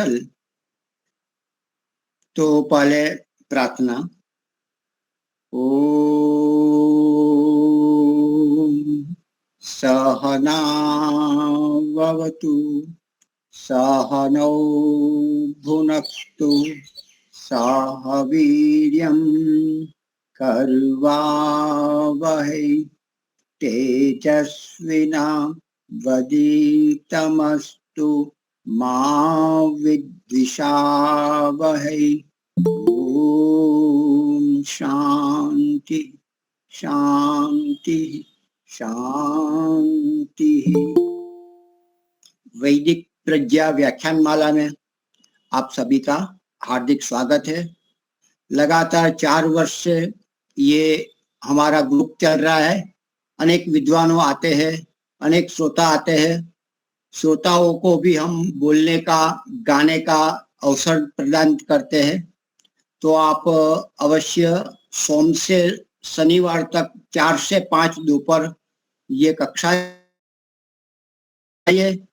स्थल। तो पहले प्रार्थना। ओम सहनावतु सहनौ भुनक्तु सह वीर्यं कर्वावहै तेजस्विनावधीतमस्तु मा विद्विषावहै। ओम शांति शांति शांति। वैदिक प्रज्ञा व्याख्यान माला में आप सभी का हार्दिक स्वागत है। लगातार 4 वर्ष से ये हमारा ग्रुप चल रहा है। अनेक विद्वानों आते हैं, अनेक श्रोता आते हैं। श्रोताओं को भी हम बोलने का, गाने का अवसर प्रदान करते हैं। तो आप अवश्य सोम से शनिवार तक 4 से 5 दोपहर ये कक्षा आइए,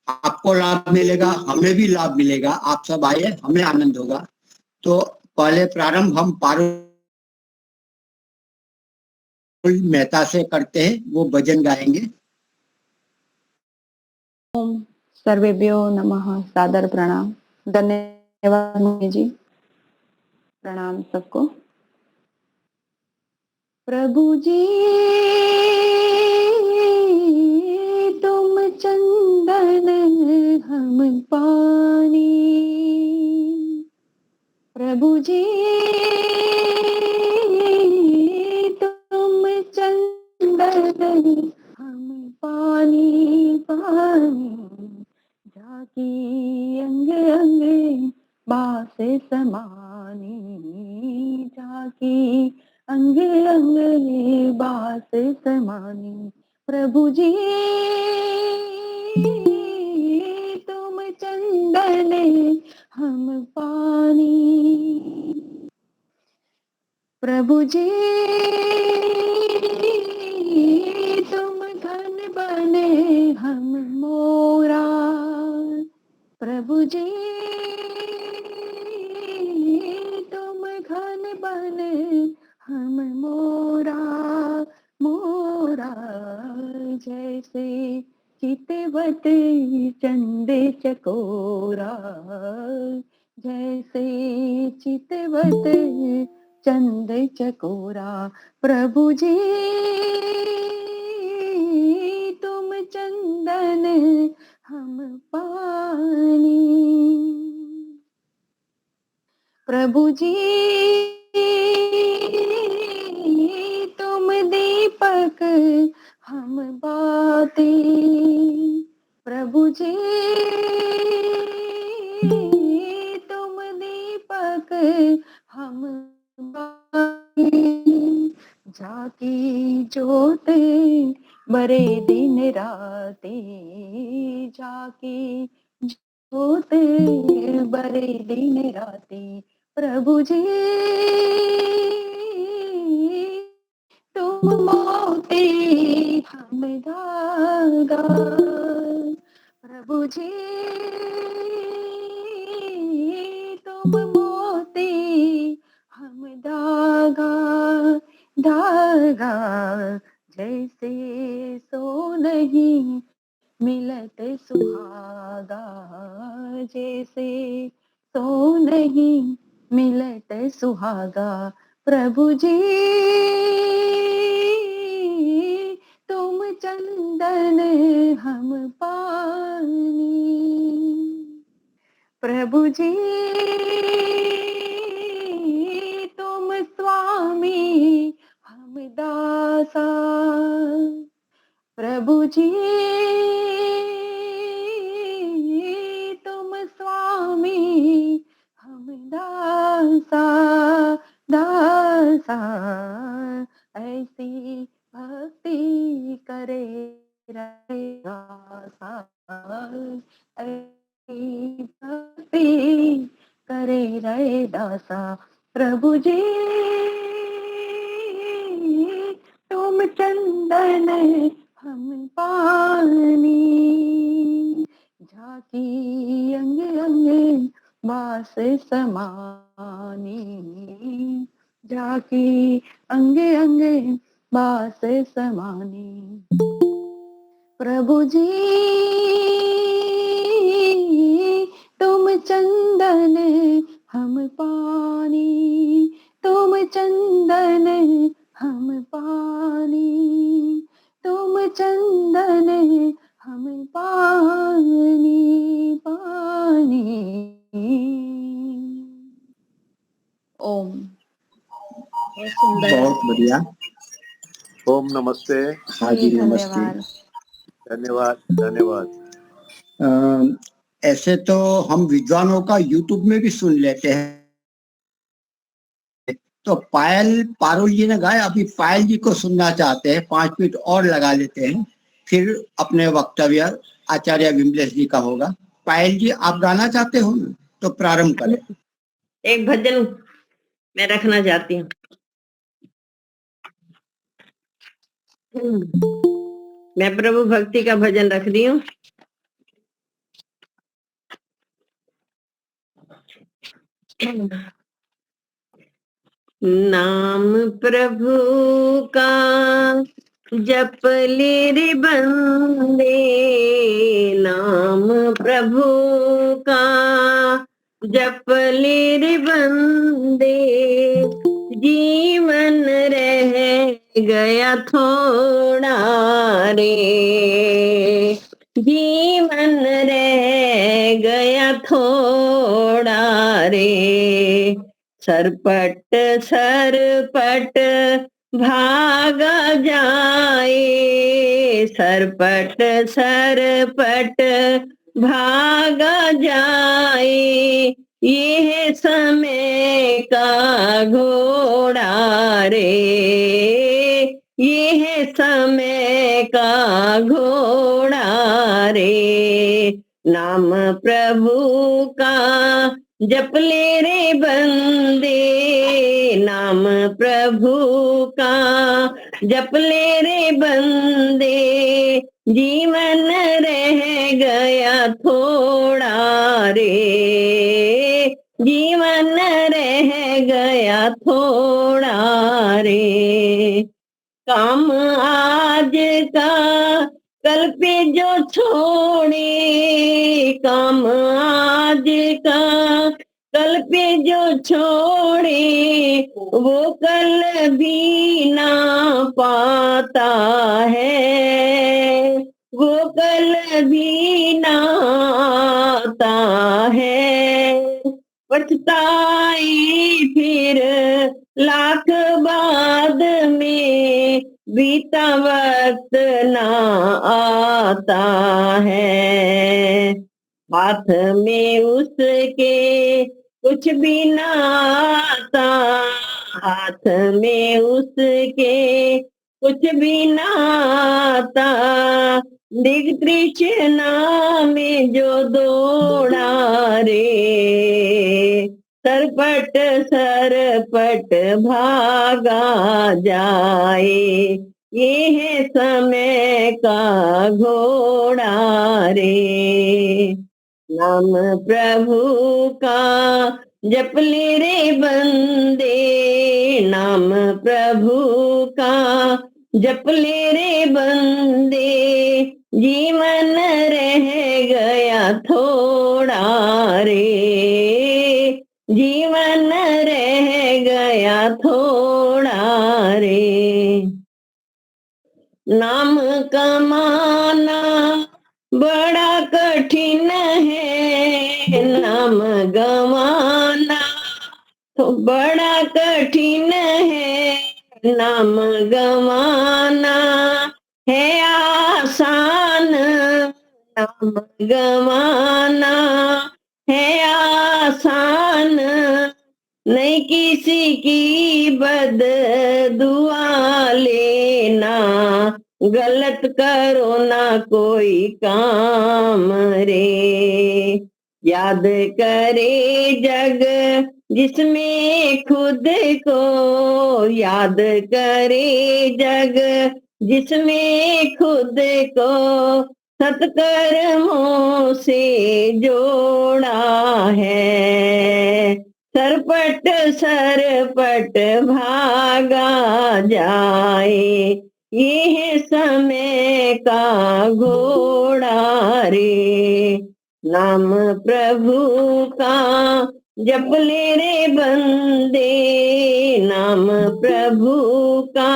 आपको लाभ मिलेगा, हमें भी लाभ मिलेगा। आप सब आइए, हमें आनंद होगा। तो पहले प्रारंभ हम पारुल मेहता से करते हैं, वो भजन गाएंगे। ओम सर्वेभ्यो नमः। सादर प्रणाम। धन्यवाद मुनि जी। प्रणाम सबको। प्रभु जी तुम चंदन हम पानी, प्रभु जी तुम चंदन हम पानी पानी, जाकी अंग अंग बास समानी, जाकी अंग अंग बास समानी। प्रभु जी तुम चंदन हम पानी, प्रभु जी तुम घन बने हम मोरा, प्रभु जी तुम घन बने हम मोरा मोरा, जैसे चितवत चंद चकोरा, जैसे चितवत चंद चकोरा। प्रभु जी तुम चंदन हम पानी, प्रभु जी तुम दीपक हम बाती, प्रभु जी तुम दीपक हम बाती, जाकी ज्योत बरे दिन राती, जाकी ज्योत बरे दिन राती। प्रभु जी तुम मोती हम धागा, प्रभु जी तुम मोती हम धागा धागा, जैसे सो नहीं मिलत सुहागा, जैसे सो नहीं मिलत सुहागा। प्रभु जी तुम चंदन हम पानी, प्रभु जी तुम स्वामी हम दासा, प्रभु जी तुम स्वामी हम दासा दासा, ऐसी भक्ति करे दासा, ऐसी भक्ति करे रे दासा। प्रभु जी तुम चंदन हम पानी, झाकी अंग अंग बास समानी, जाकी अंगे अंगे बास समानी। प्रभु जी तुम चंदन हम पानी, तुम चंदन हम पानी, तुम चंदन हम पानी पानी। ओम। बहुत सुंदर। बहुत बढ़िया। ओम नमस्ते। हाँ जी, नमस्ते। धन्यवाद। धन्यवाद धन्यवाद। ऐसे तो हम विद्वानों का यूट्यूब में भी सुन लेते हैं, तो पायल पारुल जी ने गाया, अभी पायल जी को सुनना चाहते हैं, 5 मिनट और लगा लेते हैं, फिर अपने वक्तव्य आचार्य विमलेश जी का होगा। पायल जी, आप गाना चाहते हो तो प्रारंभ करें। एक भजन मैं रखना चाहती हूँ। मैं प्रभु भक्ति का भजन रख रही हूँ। नाम प्रभु का जप ले रे बंदे, नाम प्रभु का जप ले रे बंदे, जीवन रह गया थोड़ा रे, जीवन रह गया थोड़ा रे, सरपट सरपट भागा जाए, सरपट सरपट भागा जाए, ये समय का घोड़ा रे, ये समय का घोड़ा रे, नाम प्रभु का जप ले रे बंदे, नाम प्रभु का जप ले रे बंदे, जीवन रह गया थोड़ा रे, जीवन रह गया थोड़ा रे, काम आज का कल पे जो छोड़े, काम आज का कल पे जो छोड़े, वो कल भी ना पाता है, वो कल भी ना आता है, पछताए फिर लाख बाद में, बीता वक्त ना आता है, हाथ में उसके कुछ भी ना आता, हाथ में उसके कुछ भी ना आता, दिग तृष्णा में जो दौड़ा रे, सरपट सरपट भागा जाए, ये है समय का घोड़ा रे, नाम प्रभु का जप ले रे बंदे, नाम प्रभु का जप ले रे बंदे, जीवन रह गया थोड़ा रे, जीवन रह गया थोड़ा रे, नाम कमाना बड़ा कठिन है, नाम गवाना तो बड़ा कठिन है, नाम गवाना है आसान, नाम गवाना है आसान, नहीं किसी की बद दुआ लेना, गलत करो ना कोई काम रे, याद करे जग जिसमें खुद को, याद करे जग जिसमें खुद को, सत्कर्मों से जोड़ा है। सरपट सरपट भागा जाए, ये है समय का घोड़ा रे। नाम प्रभु का जप ले रे बंदे, नाम प्रभु का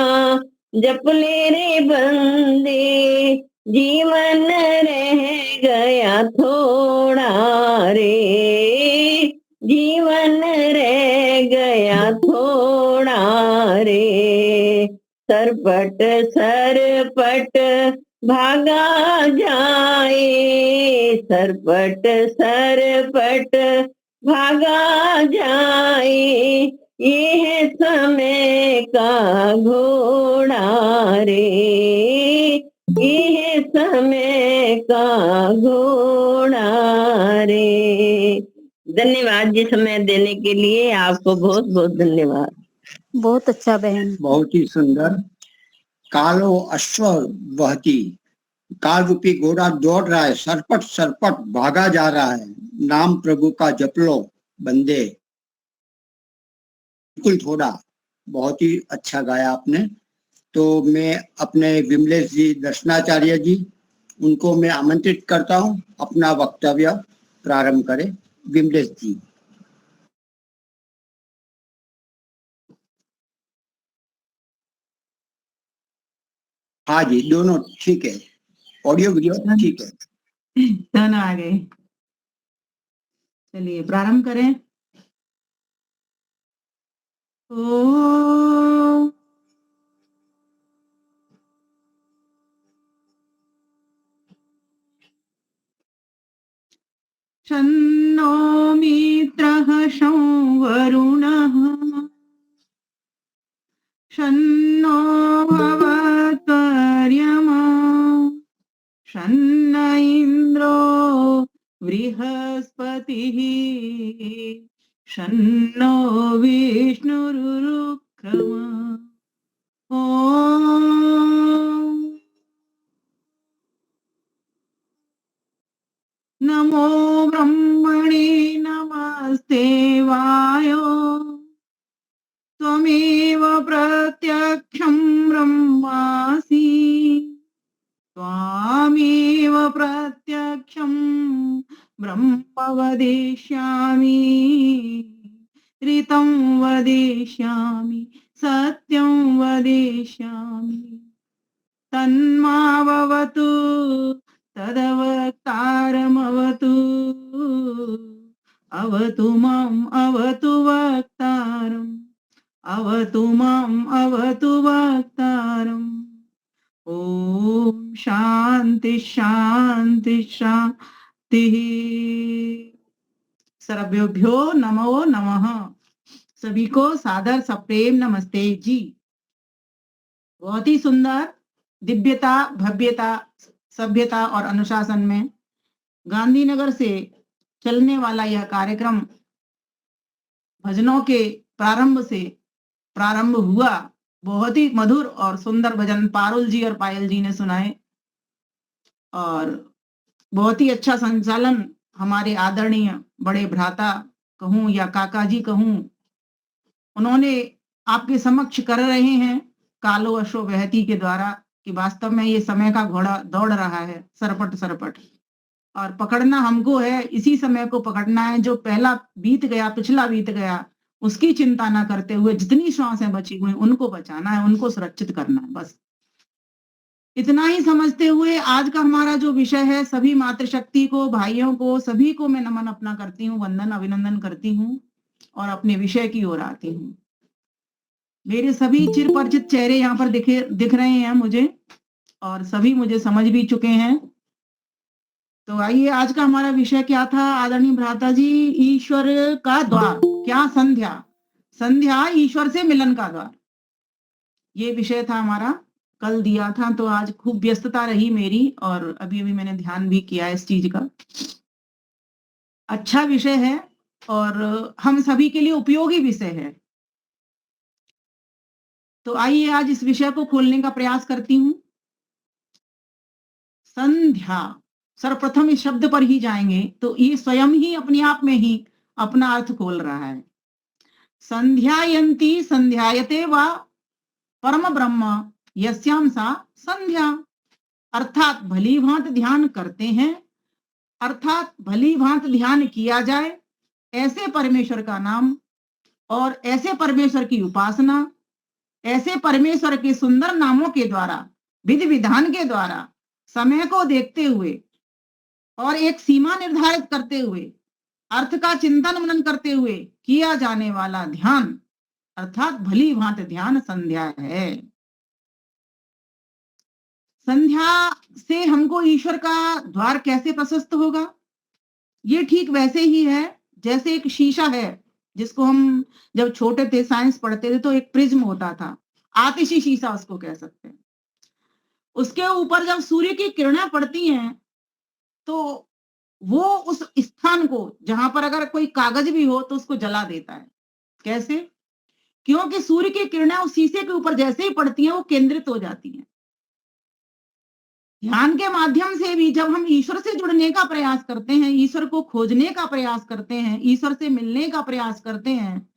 जप ले रे बंदे, जीवन रह गया थोड़ा रे, जीवन रह गया थोड़ा रे। सरपट सरपट भागा जाए, सरपट सरपट भागा जाए, ये है समय का घोड़ा रे, ये है समय का घोड़ा रे। धन्यवाद जी समय देने के लिए, आपको बहुत बहुत धन्यवाद। बहुत अच्छा बहन। बहुत ही सुंदर। कालो अश्व वहती, काल रूपी घोड़ा दौड़ रहा है, सरपट सरपट भागा जा रहा है, नाम प्रभु का जप लो बंदे, बिल्कुल थोड़ा। बहुत ही अच्छा गाया आपने। तो मैं अपने विमलेश जी दर्शनाचार्य जी, उनको मैं आमंत्रित करता हूं अपना वक्तव्य प्रारंभ करें। विमलेश जी। हाँ जी, दोनों ठीक है, ऑडियो वीडियो ठीक है। दोनों आ गए। चलिए प्रारंभ करें। ओ शन्नो मित्रः शं वरुणः, शन्नो भवत्वर्यमा, शन्न इन्द्रो बृहस्पतिः, शन्नो विष्णुरुक्रम। ॐ नमो ब्रह्मणे नमस्ते वायो, त्वमेव प्रत्यक्षं ब्रह्मासि, त्वामेव प्रत्यक्षं ब्रह्म वदिष्यामि, ऋतं वदिष्यामि, सत्यं वदिष्यामि। तन्मावतु तदवक्तारमवतु, अवतु माम् अवतु वक्तारम्, अवतु माम् अवतु वक्तारम्। ओम शांति शांति शांति। सर्वेभ्यो नमो नमः। सभी को सादर सप्रेम नमस्ते जी। बहुत ही सुंदर दिव्यता, भव्यता, सभ्यता और अनुशासन में गांधीनगर से चलने वाला यह कार्यक्रम भजनों के प्रारंभ से प्रारंभ हुआ। बहुत ही मधुर और सुंदर भजन पारुल जी और पायल जी ने सुनाए, और बहुत ही अच्छा संचालन हमारे आदरणीय बड़े भ्राता कहूं या काका जी कहूं, उन्होंने आपके समक्ष कर रहे हैं कालो अश्व वहती के द्वारा, कि वास्तव में ये समय का घोड़ा दौड़ रहा है सरपट सरपट, और पकड़ना हमको है, इसी समय को पकड़ना है। जो पहला बीत गया, पिछला बीत गया, उसकी चिंता ना करते हुए जितनी श्वासें बची हुई उनको बचाना है, उनको सुरक्षित करना है। बस इतना ही समझते हुए आज का हमारा जो विषय है, सभी मातृशक्ति को, भाइयों को, सभी को मैं नमन अपना करती हूँ, वंदन अभिनंदन करती हूँ और अपने विषय की ओर आती हूँ। मेरे सभी चिरपरिचित चेहरे यहाँ पर दिख रहे हैं मुझे, और सभी मुझे समझ भी चुके हैं। तो आइए, आज का हमारा विषय क्या था आदरणीय भ्राता जी? ईश्वर का द्वार। क्या? संध्या। संध्या ईश्वर से मिलन का द्वार, ये विषय था हमारा। कल दिया था, तो आज खूब व्यस्तता रही मेरी, और अभी अभी मैंने ध्यान भी किया इस चीज का। अच्छा विषय है और हम सभी के लिए उपयोगी विषय है। तो आइए आज इस विषय को खोलने का प्रयास करती हूँ। संध्या, सर्वप्रथम इस शब्द पर ही जाएंगे तो ये स्वयं ही अपने आप में ही अपना अर्थ खोल रहा है। संध्यायन्ती संध्यायते वा परम ब्रह्म यस्याम सा संध्या, अर्थात भली भांत ध्यान करते हैं, अर्थात भली भांत ध्यान किया जाए ऐसे परमेश्वर का नाम और ऐसे परमेश्वर की उपासना, ऐसे परमेश्वर के सुंदर नामों के द्वारा, विधि विधान के द्वारा, समय को देखते हुए और एक सीमा निर्धारित करते हुए, अर्थ का चिंतन मनन करते हुए किया जाने वाला ध्यान अर्थात भली भांत ध्यान संध्या है। संध्या से हमको ईश्वर का द्वार कैसे प्रशस्त होगा? ये ठीक वैसे ही है जैसे एक शीशा है जिसको हम जब छोटे थे साइंस पढ़ते थे तो एक प्रिज्म होता था, आतिशी शीशा उसको कह सकते हैं। उसके ऊपर जब सूर्य की किरणें पड़ती हैं तो वो उस स्थान को, जहां पर अगर कोई कागज भी हो तो उसको जला देता है। कैसे? क्योंकि सूर्य की किरणें उस शीशे के ऊपर जैसे ही पड़ती हैं वो केंद्रित हो जाती हैं। ध्यान के माध्यम से भी जब हम ईश्वर से जुड़ने का प्रयास करते हैं, ईश्वर को खोजने का प्रयास करते हैं, ईश्वर से मिलने का प्रयास करते हैं,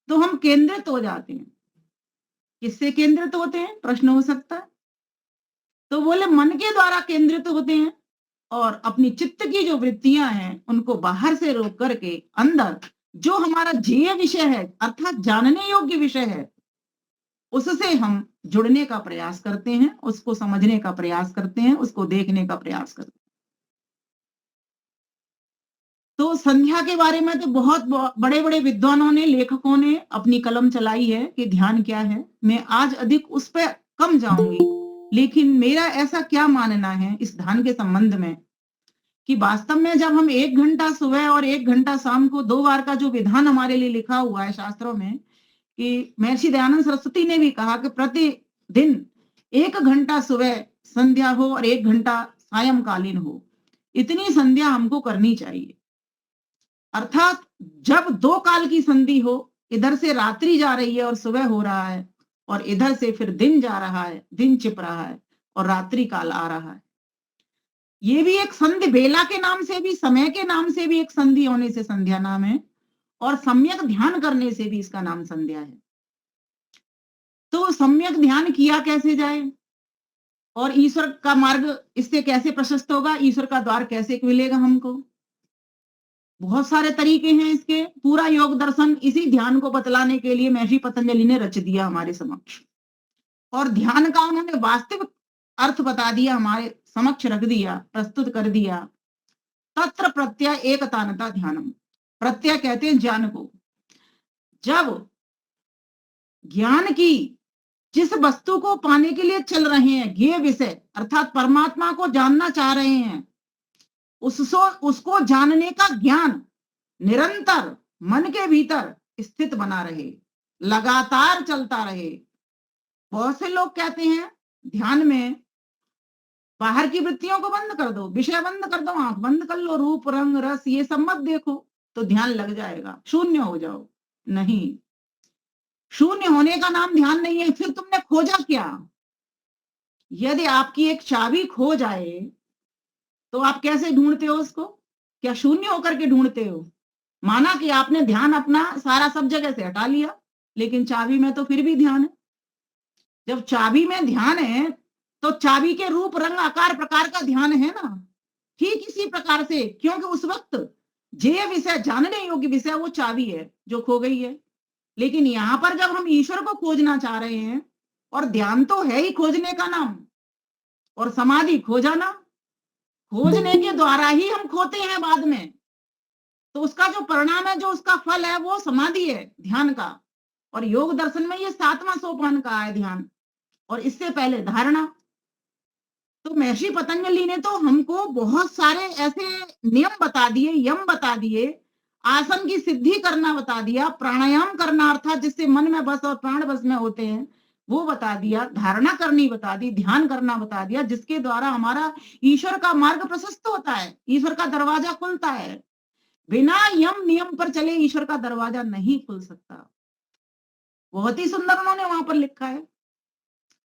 तो हम केंद्रित हो जाते हैं। किससे केंद्रित होते हैं? प्रश्न हो सकता है। तो बोले मन के द्वारा केंद्रित होते हैं और अपनी चित्त की जो वृत्तियां हैं उनको बाहर से रोक करके अंदर जो हमारा ज्ञेय विषय है अर्थात जानने योग्य विषय है उससे हम जुड़ने का प्रयास करते हैं, उसको समझने का प्रयास करते हैं, उसको देखने का प्रयास करते हैं। तो संध्या के बारे में तो बहुत बड़े बड़े विद्वानों ने, लेखकों ने अपनी कलम चलाई है कि ध्यान क्या है। मैं आज अधिक उस पर कम जाऊंगी, लेकिन मेरा ऐसा क्या मानना है इस ध्यान के संबंध में कि वास्तव में जब हम 1 घंटा सुबह और 1 घंटा शाम को 2 बार का जो विधान हमारे लिए लिखा हुआ है शास्त्रों में कि महर्षि दयानंद सरस्वती ने भी कहा कि प्रतिदिन 1 घंटा सुबह संध्या हो और 1 घंटा सायंकालीन हो, इतनी संध्या हमको करनी चाहिए। अर्थात जब 2 काल की संधि हो, इधर से रात्रि जा रही है और सुबह हो रहा है और इधर से फिर दिन जा रहा है, दिन छिप रहा है और रात्रि काल आ रहा है। ये भी एक संधि, बेला के नाम से भी, समय के नाम से भी एक संधि होने से संध्या नाम है और सम्यक ध्यान करने से भी इसका नाम संध्या है। तो सम्यक ध्यान किया कैसे जाए और ईश्वर का मार्ग इससे कैसे प्रशस्त होगा, ईश्वर का द्वार कैसे मिलेगा हमको? बहुत सारे तरीके हैं इसके। पूरा योग दर्शन इसी ध्यान को बतलाने के लिए महर्षि पतंजलि ने रच दिया हमारे समक्ष और ध्यान का उन्होंने वास्तविक अर्थ बता दिया, हमारे समक्ष रख दिया, प्रस्तुत कर दिया। तत्र प्रत्यय एकतानता ध्यानम, प्रत्यय कहते हैं ज्ञान को। जब ज्ञान की जिस वस्तु को पाने के लिए चल रहे हैं, ज्ञेय विषय अर्थात परमात्मा को जानना चाह रहे हैं, उसको जानने का ज्ञान निरंतर मन के भीतर स्थित बना रहे, लगातार चलता रहे। बहुत से लोग कहते हैं ध्यान में बाहर की वृत्तियों को बंद कर दो, विषय बंद कर दो, आंख बंद कर लो, रूप रंग रस ये सब मत देखो तो ध्यान लग जाएगा, शून्य हो जाओ। नहीं, शून्य होने का नाम ध्यान नहीं है। फिर तुमने खोजा क्या? यदि आपकी एक चाबी खो जाए तो आप कैसे ढूंढते हो उसको? क्या शून्य होकर के ढूंढते हो? माना कि आपने ध्यान अपना सारा सब जगह से हटा लिया, लेकिन चाबी में तो फिर भी ध्यान है। जब चाबी में ध्यान है तो चाबी के रूप रंग आकार प्रकार का ध्यान है ना। ठीक इसी प्रकार से, क्योंकि उस वक्त जे विषय, जानने योग्य विषय वो चाबी है जो खो गई है। लेकिन यहाँ पर जब हम ईश्वर को खोजना चाह रहे हैं और ध्यान तो है ही खोजने का नाम, और समाधि खो जाना, खोजने के द्वारा ही हम खोते हैं बाद में, तो उसका जो परिणाम है, जो उसका फल है वो समाधि है ध्यान का। और योग दर्शन में ये 7वां सोपान का है ध्यान, और इससे पहले धारणा। तो महर्षि पतंजलि ने तो हमको बहुत सारे ऐसे नियम बता दिए, यम बता दिए, आसन की सिद्धि करना बता दिया, प्राणायाम करना अर्थात जिससे मन में बस और प्राण बस में होते हैं वो बता दिया, धारणा करनी बता दी, ध्यान करना बता दिया, जिसके द्वारा हमारा ईश्वर का मार्ग प्रशस्त होता है, ईश्वर का दरवाजा खुलता है। बिना यम नियम पर चले ईश्वर का दरवाजा नहीं खुल सकता। बहुत ही सुंदर उन्होंने वहां पर लिखा है,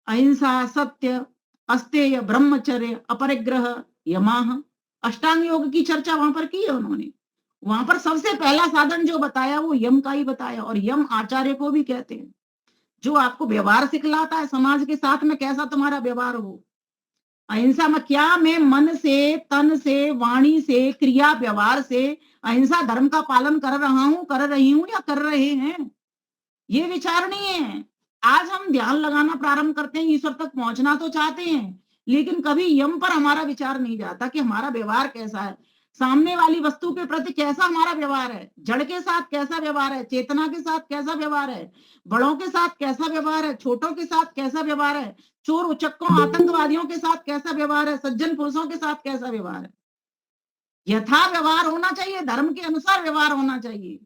अहिंसा, सत्य, अस्तेय, ब्रह्मचर्य, अपरिग्रह, यमाह, अष्टांग योग की चर्चा वहां पर की है उन्होंने। वहां पर सबसे पहला साधन जो बताया वो यम का ही बताया, और यम आचार्य को भी कहते हैं, जो आपको व्यवहार सिखलाता है, समाज के साथ में कैसा तुम्हारा व्यवहार हो। अहिंसा में क्या, मैं मन से, तन से, वाणी से, क्रिया व्यवहार से अहिंसा धर्म का पालन कर रहा हूं, कर रही हूं या कर रहे हैं, ये विचारणीय है। आज हम ध्यान लगाना प्रारंभ करते हैं, ईश्वर तक पहुंचना तो चाहते हैं, लेकिन कभी यम पर हमारा विचार नहीं जाता कि हमारा व्यवहार कैसा है, सामने वाली वस्तु के प्रति कैसा हमारा व्यवहार है, जड़ के साथ कैसा व्यवहार है, चेतना के साथ कैसा व्यवहार है, बड़ों के साथ कैसा व्यवहार है, छोटों के साथ कैसा व्यवहार है, चोर उचक्कों आतंकवादियों के साथ कैसा व्यवहार है, सज्जन पुरुषों के साथ कैसा व्यवहार है। यथा व्यवहार होना चाहिए, धर्म के अनुसार व्यवहार होना चाहिए,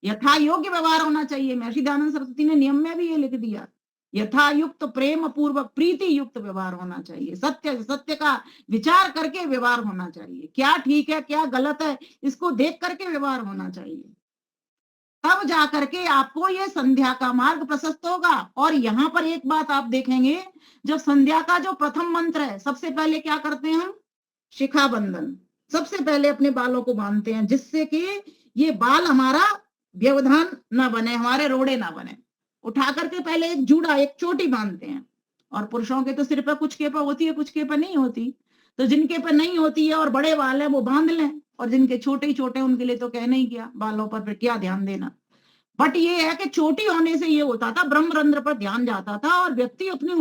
यथा योग्य व्यवहार होना चाहिए। महर्षि दयानंद सरस्वती ने नियम में भी ये लिख दिया, यथा युक्त प्रेम पूर्वक प्रीति युक्त व्यवहार होना चाहिए, सत्य का विचार करके व्यवहार होना चाहिए, क्या ठीक है क्या गलत है इसको देख करके व्यवहार होना चाहिए, तब जाकर के आपको ये संध्या का मार्ग प्रशस्त होगा। और यहाँ पर एक बात आप देखेंगे, जब संध्या का जो प्रथम मंत्र है, सबसे पहले क्या करते हैं हम, शिखा बंधन, सबसे पहले अपने बालों को बांधते हैं, जिससे कि ये बाल हमारा व्यवधान ना बने, हमारे रोड़े ना बने। उठा करके पहले एक जूड़ा, एक चोटी बांधते हैं, और पुरुषों के तो सिर पर कुछ केपा होती है, कुछ केपा नहीं होती, तो जिनके पर नहीं होती है और बड़े बाल है वो बांध लें, और जिनके छोटे ही छोटे उनके लिए तो कहना ही क्या, बालों पर फिर क्या ध्यान देना। बट ये है कि छोटी होने से ये होता था, ब्रह्मरंध्र पर ध्यान जाता था और व्यक्ति अपनी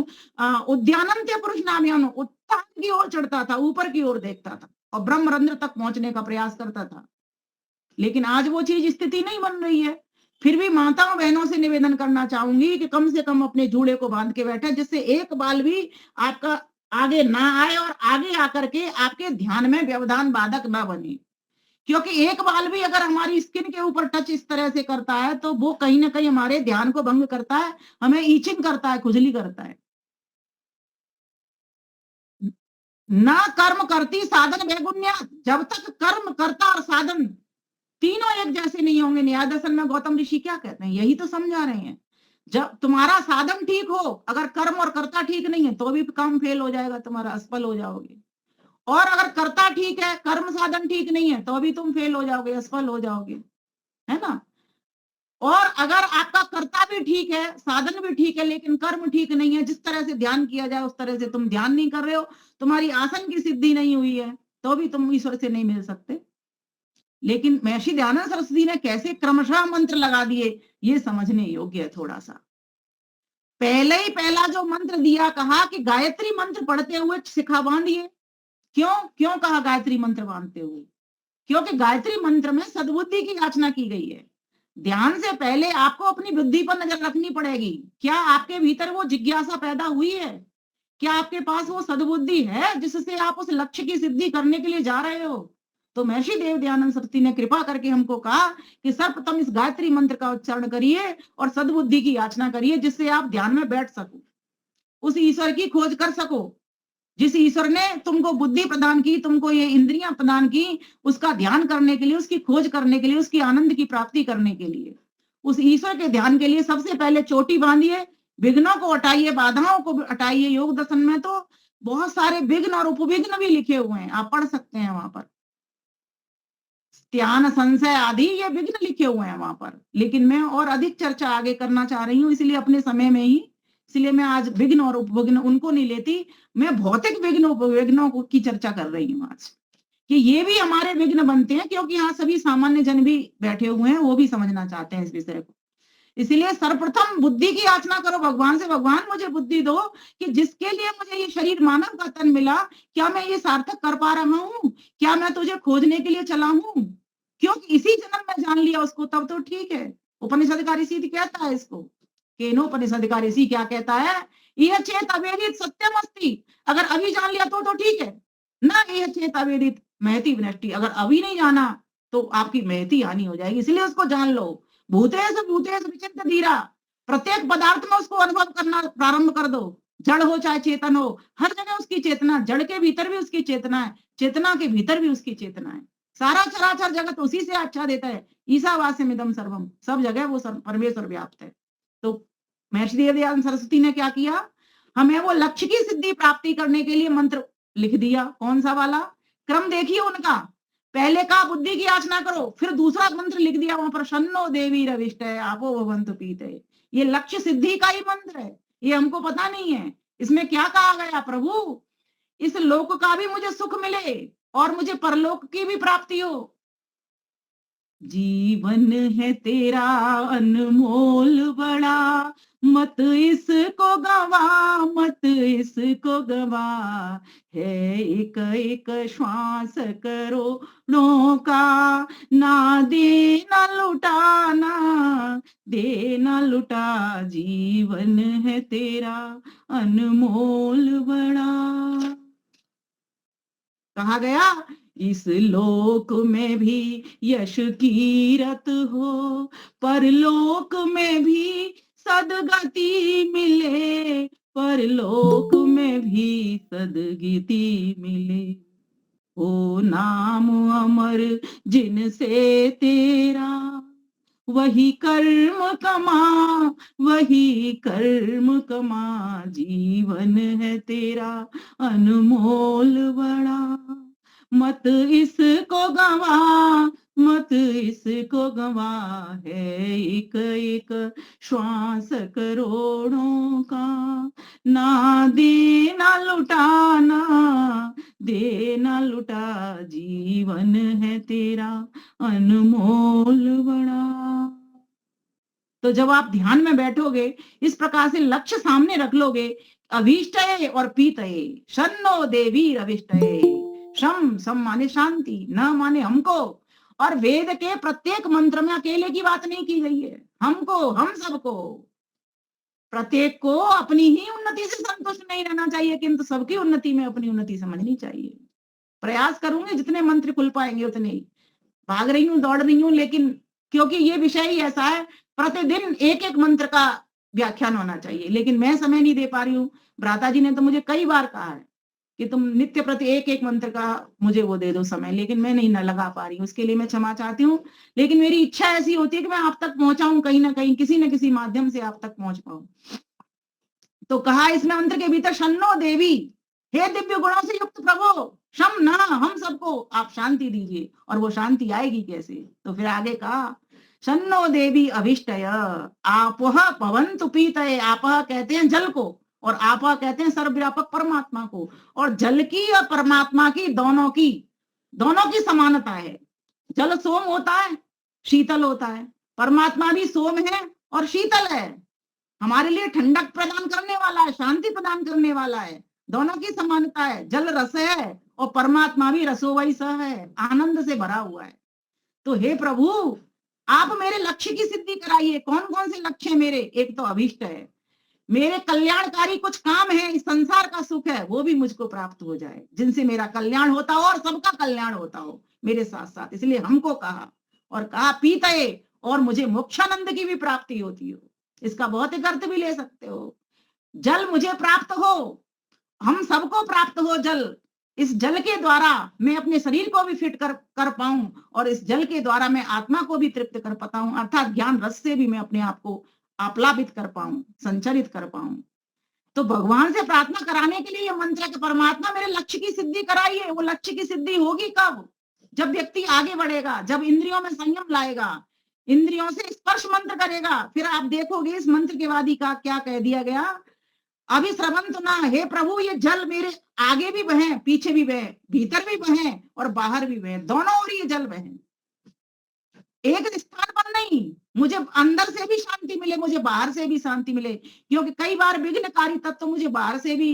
उद्यानंत्य पुरुष नामयान उत्तान की ओर चढ़ता था, ऊपर की ओर देखता था और ब्रह्मरंध्र तक पहुंचने का प्रयास करता था। लेकिन आज वो चीज स्थिति नहीं बन रही है। फिर भी माताओं बहनों से निवेदन करना चाहूंगी कि कम से कम अपने जूड़े को बांध के बैठे, जिससे एक बाल भी आपका आगे ना आए और आगे आकर के आपके ध्यान में व्यवधान बाधक ना बने। क्योंकि एक बाल भी अगर हमारी स्किन के ऊपर टच इस तरह से करता है तो वो कहीं ना कहीं हमारे ध्यान को भंग करता है, हमें ईचिंग करता है, खुजली करता है। ना कर्म करती साधन बेगुन्या, जब तक कर्म करता और साधन तीनों एक जैसे नहीं होंगे। न्याय दर्शन में गौतम ऋषि क्या कहते हैं, यही तो समझा रहे हैं। जब तुम्हारा साधन ठीक हो, अगर कर्म और कर्ता ठीक नहीं है तो भी काम फेल हो जाएगा, तुम्हारा असफल हो जाओगे। और अगर कर्ता ठीक है, कर्म साधन ठीक नहीं है तो भी तुम फेल हो जाओगे, असफल हो जाओगे, है ना। और अगर आपका कर्ता भी ठीक है, साधन भी ठीक है, लेकिन कर्म ठीक नहीं है, जिस तरह से ध्यान किया जाए उस तरह से तुम ध्यान नहीं कर रहे हो, तुम्हारी आसन की सिद्धि नहीं हुई है, तो भी तुम ईश्वर से नहीं मिल सकते। लेकिन महर्षि दयानंद सरस्वती ने कैसे क्रमशः मंत्र लगा दिए, ये समझने योग्य है थोड़ा सा। पहले ही पहला जो मंत्र दिया, कहा कि गायत्री मंत्र पढ़ते हुए शिखा बांधिए। क्यों कहा गायत्री मंत्र बांधते हुए? क्योंकि गायत्री मंत्र में सद्बुद्धि की याचना की गई है। ध्यान से पहले आपको अपनी बुद्धि पर नजर रखनी पड़ेगी। क्या आपके भीतर वो जिज्ञासा पैदा हुई है? क्या आपके पास वो सद्बुद्धि है जिससे आप उस लक्ष्य की सिद्धि करने के लिए जा रहे हो? तो महर्षि देव दयानंद सरस्वती ने कृपा करके हमको कहा कि सर्वप्रथम इस गायत्री मंत्र का उच्चारण करिए और सद्बुद्धि की याचना करिए, जिससे आप ध्यान में बैठ सको, उस ईश्वर की खोज कर सको जिस ईश्वर ने तुमको बुद्धि प्रदान की, तुमको ये इंद्रियां प्रदान की, उसका ध्यान करने के लिए, उसकी खोज करने के लिए, उसकी आनंद की प्राप्ति करने के लिए। उस ईश्वर के ध्यान के लिए सबसे पहले चोटी बांधिए, विघ्नों को हटाइए, बाधाओं को हटाइए। योग दर्शन में तो बहुत सारे विघ्न और उपविघ्न भी लिखे हुए हैं, आप पढ़ सकते हैं वहां पर। ध्यान, संशय आदि ये विघ्न लिखे हुए हैं वहां पर। लेकिन मैं और अधिक चर्चा आगे करना चाह रही हूँ, इसलिए अपने समय में ही, इसलिए मैं आज विघ्न और उपविघ्न उनको नहीं लेती, मैं भौतिक विघ्न उपविघ्नों की चर्चा कर रही हूँ आज, कि ये भी हमारे विघ्न बनते हैं, क्योंकि यहाँ सभी सामान्य जन भी बैठे हुए हैं, वो भी समझना चाहते हैं इस विषय को। इसलिए सर्वप्रथम बुद्धि की याचना करो भगवान से, भगवान मुझे बुद्धि दो कि जिसके लिए मुझे ये शरीर मानव का तन मिला, क्या मैं ये सार्थक कर पा रहा हूँ? क्या मैं तुझे खोजने के लिए चला हूँ? क्योंकि इसी जन्म में जान लिया उसको तब तो ठीक है। उपनिषद ऋषि कहता है इसको, केनोपनिषद ऋषि क्या कहता है, यह चेत अवेदित सत्यम अस्ति। अगर अभी जान लिया तो ठीक है ना, यह चेत अवेदित महति विनष्टि। अगर अभी नहीं जाना तो आपकी महति हानि हो जाएगी, इसलिए उसको जान लो। भूतेश विचिंत धीरा, प्रत्येक पदार्थ में उसको अनुभव करना प्रारंभ कर दो, जड़ हो चाहे चेतन हो, हर जगह उसकी चेतना, जड़ के भीतर भी उसकी चेतना है, चेतना के भीतर भी उसकी चेतना है। सारा चराचर जगत उसी से अच्छा देता है, ईशावास्यमिदं सर्वम, सब जगह वो परमेश्वर व्याप्त है। तो महर्षि देव दयानंद सरस्वती ने क्या किया, हमें वो लक्ष्य की सिद्धि प्राप्ति करने के लिए मंत्र लिख दिया। कौन सा वाला? क्रम देखिए उनका। पहले का बुद्धि की याचना करो, फिर दूसरा मंत्र लिख दिया वहां पर, शन्नो देवी रविष्टय आपो भवन्तु पीतये। ये लक्ष्य सिद्धि का ही मंत्र है, ये हमको पता नहीं है। इसमें क्या कहा गया? प्रभु इस लोक का भी मुझे सुख मिले और मुझे परलोक की भी प्राप्ति हो। जीवन है तेरा अनमोल बड़ा, मत इसको गवा, मत इसको गवा। है एक एक श्वास करोड़ों का, ना दे ना लुटाना, दे ना लुटा। जीवन है तेरा अनमोल बड़ा। कहा गया इस लोक में भी यश कीरत हो, परलोक में भी सदगति मिले, परलोक में भी सदगति मिले। ओ नाम अमर जिनसे तेरा, वही कर्म कमा, वही कर्म कमा। जीवन है तेरा अनमोल बड़ा, मत इसको गवा, मत इसको गवा। है एक एक श्वास करोड़ों का, ना दे ना लुटाना, दे ना लुटा। जीवन है तेरा अनमोल बड़ा। तो जब आप ध्यान में बैठोगे, इस प्रकार से लक्ष्य सामने रख लोगे, अभीष्टये और पीतये, शन्नो देवी रविष्टये। शम, सम माने शांति, न माने हमको। और वेद के प्रत्येक मंत्र में अकेले की बात नहीं की गई है, हमको, हम सबको, प्रत्येक को अपनी ही उन्नति से संतुष्ट नहीं रहना चाहिए, किंतु सबकी उन्नति में अपनी उन्नति समझनी चाहिए। प्रयास करूंगी जितने मंत्र खुल पाएंगे उतने ही। भाग रही हूँ, दौड़ रही हूँ, लेकिन क्योंकि ये विषय ही ऐसा है, प्रतिदिन एक एक मंत्र का व्याख्यान होना चाहिए, लेकिन मैं समय नहीं दे पा रही हूँ। भ्राता जी ने तो मुझे कई बार कहा है कि तुम नित्य प्रति एक एक मंत्र का मुझे वो दे दो समय, लेकिन मैं नहीं लगा पा रही हूँ। उसके लिए मैं क्षमा चाहती हूँ, लेकिन मेरी इच्छा ऐसी होती है कि मैं आप तक पहुंचाऊं, कहीं ना कहीं किसी न किसी माध्यम से आप तक पहुंच पाऊं। तो कहा इसमें मंत्र के भीतर, शन्नो देवी, हे दिव्य गुणों से युक्त प्रभु, शम ना, हम सबको आप शांति दीजिए। और वो शांति आएगी कैसे? तो फिर आगे कहा, शन्नो देवी अभिष्टय आपः भवन्तु पीतये। आपः कहते हैं जल को, और आपः कहते हैं सर्वव्यापक परमात्मा को। और जल की और परमात्मा की दोनों की समानता है। जल सोम होता है, शीतल होता है, परमात्मा भी सोम है और शीतल है, हमारे लिए ठंडक प्रदान करने वाला है, शांति प्रदान करने वाला है। दोनों की समानता है। जल रस है और परमात्मा भी रसोवई स है, आनंद से भरा हुआ है। तो हे प्रभु, आप मेरे लक्ष्य की सिद्धि कराइए। कौन कौन से लक्ष्य है मेरे? एक तो अभीष्ट है, मेरे कल्याणकारी कुछ काम है, इस संसार का सुख है, वो भी मुझको प्राप्त हो जाए, जिनसे मेरा कल्याण होता हो और सबका कल्याण होता हो मेरे साथ साथ। इसलिए हमको कहा, और कहा पीतये, और मुझे मोक्षानंद की भी प्राप्ति होती हो। इसका भौतिक अर्थ भी ले सकते हो। जल मुझे प्राप्त हो, हम सबको प्राप्त हो जल। इस जल के द्वारा मैं अपने शरीर को भी फिट कर पाऊं, और इस जल के द्वारा मैं आत्मा को भी तृप्त कर पाता हूं, अर्थात ज्ञान रस से भी मैं अपने आप को आप्लावित कर पाऊं, संचरित कर पाऊं। तो भगवान से प्रार्थना कराने के लिए ये मंत्र है कि परमात्मा मेरे लक्ष्य की सिद्धि कराइए। वो लक्ष्य की सिद्धि होगी कब? जब व्यक्ति आगे बढ़ेगा, जब इंद्रियों में संयम लाएगा, इंद्रियों से स्पर्श मंत्र करेगा। फिर आप देखोगे इस मंत्र के वादी का क्या कह दिया गया, अभी श्रवंत ना, हे प्रभु ये जल मेरे आगे भी बहे, पीछे भी बहे, भीतर भी बहे और बाहर भी बहे, दोनों ओर ये जल बहे। एक स्थान पर नहीं, मुझे अंदर से भी शांति मिले, मुझे बाहर से भी शांति मिले। क्योंकि कई बार विघ्नकारी तत्व मुझे बाहर से भी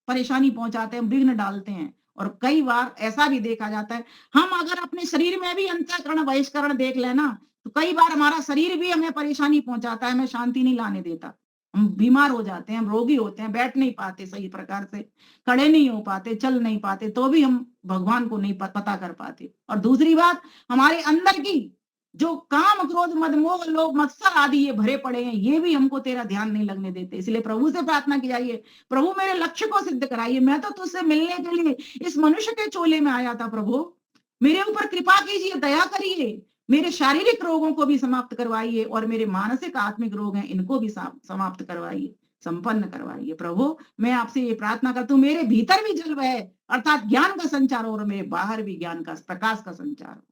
परेशानी पहुंचाते हैं, विघ्न डालते हैं। और कई बार ऐसा भी देखा जाता है, हम अगर अपने शरीर में भी अंतःकरण बहिष्करण देख लेना, तो कई बार हमारा शरीर भी हमें परेशानी पहुंचाता है, हमें शांति नहीं लाने देता। हम बीमार हो जाते हैं, हम रोगी होते हैं, बैठ नहीं पाते सही प्रकार से, खड़े नहीं हो पाते, चल नहीं पाते, तो भी हम भगवान को नहीं पता कर पाते। और दूसरी बात, हमारे अंदर की जो काम क्रोध मद मोह लोभ मत्सर आदि ये भरे पड़े हैं, ये भी हमको तेरा ध्यान नहीं लगने देते। इसलिए प्रभु से प्रार्थना की जाइए, प्रभु मेरे लक्ष्य को सिद्ध कराइए। मैं तो तुझसे मिलने के लिए इस मनुष्य के चोले में आया था, प्रभु मेरे ऊपर कृपा कीजिए, दया करिए, मेरे शारीरिक रोगों को भी समाप्त करवाइए, और मेरे मानसिक आत्मिक रोग हैं इनको भी समाप्त करवाइए। संपन्न करवाइए। प्रभु मैं आपसे ये प्रार्थना करती हूँ, मेरे भीतर भी जल बहे अर्थात ज्ञान का संचार हो और मेरे बाहर भी ज्ञान का प्रकाश का संचार हो।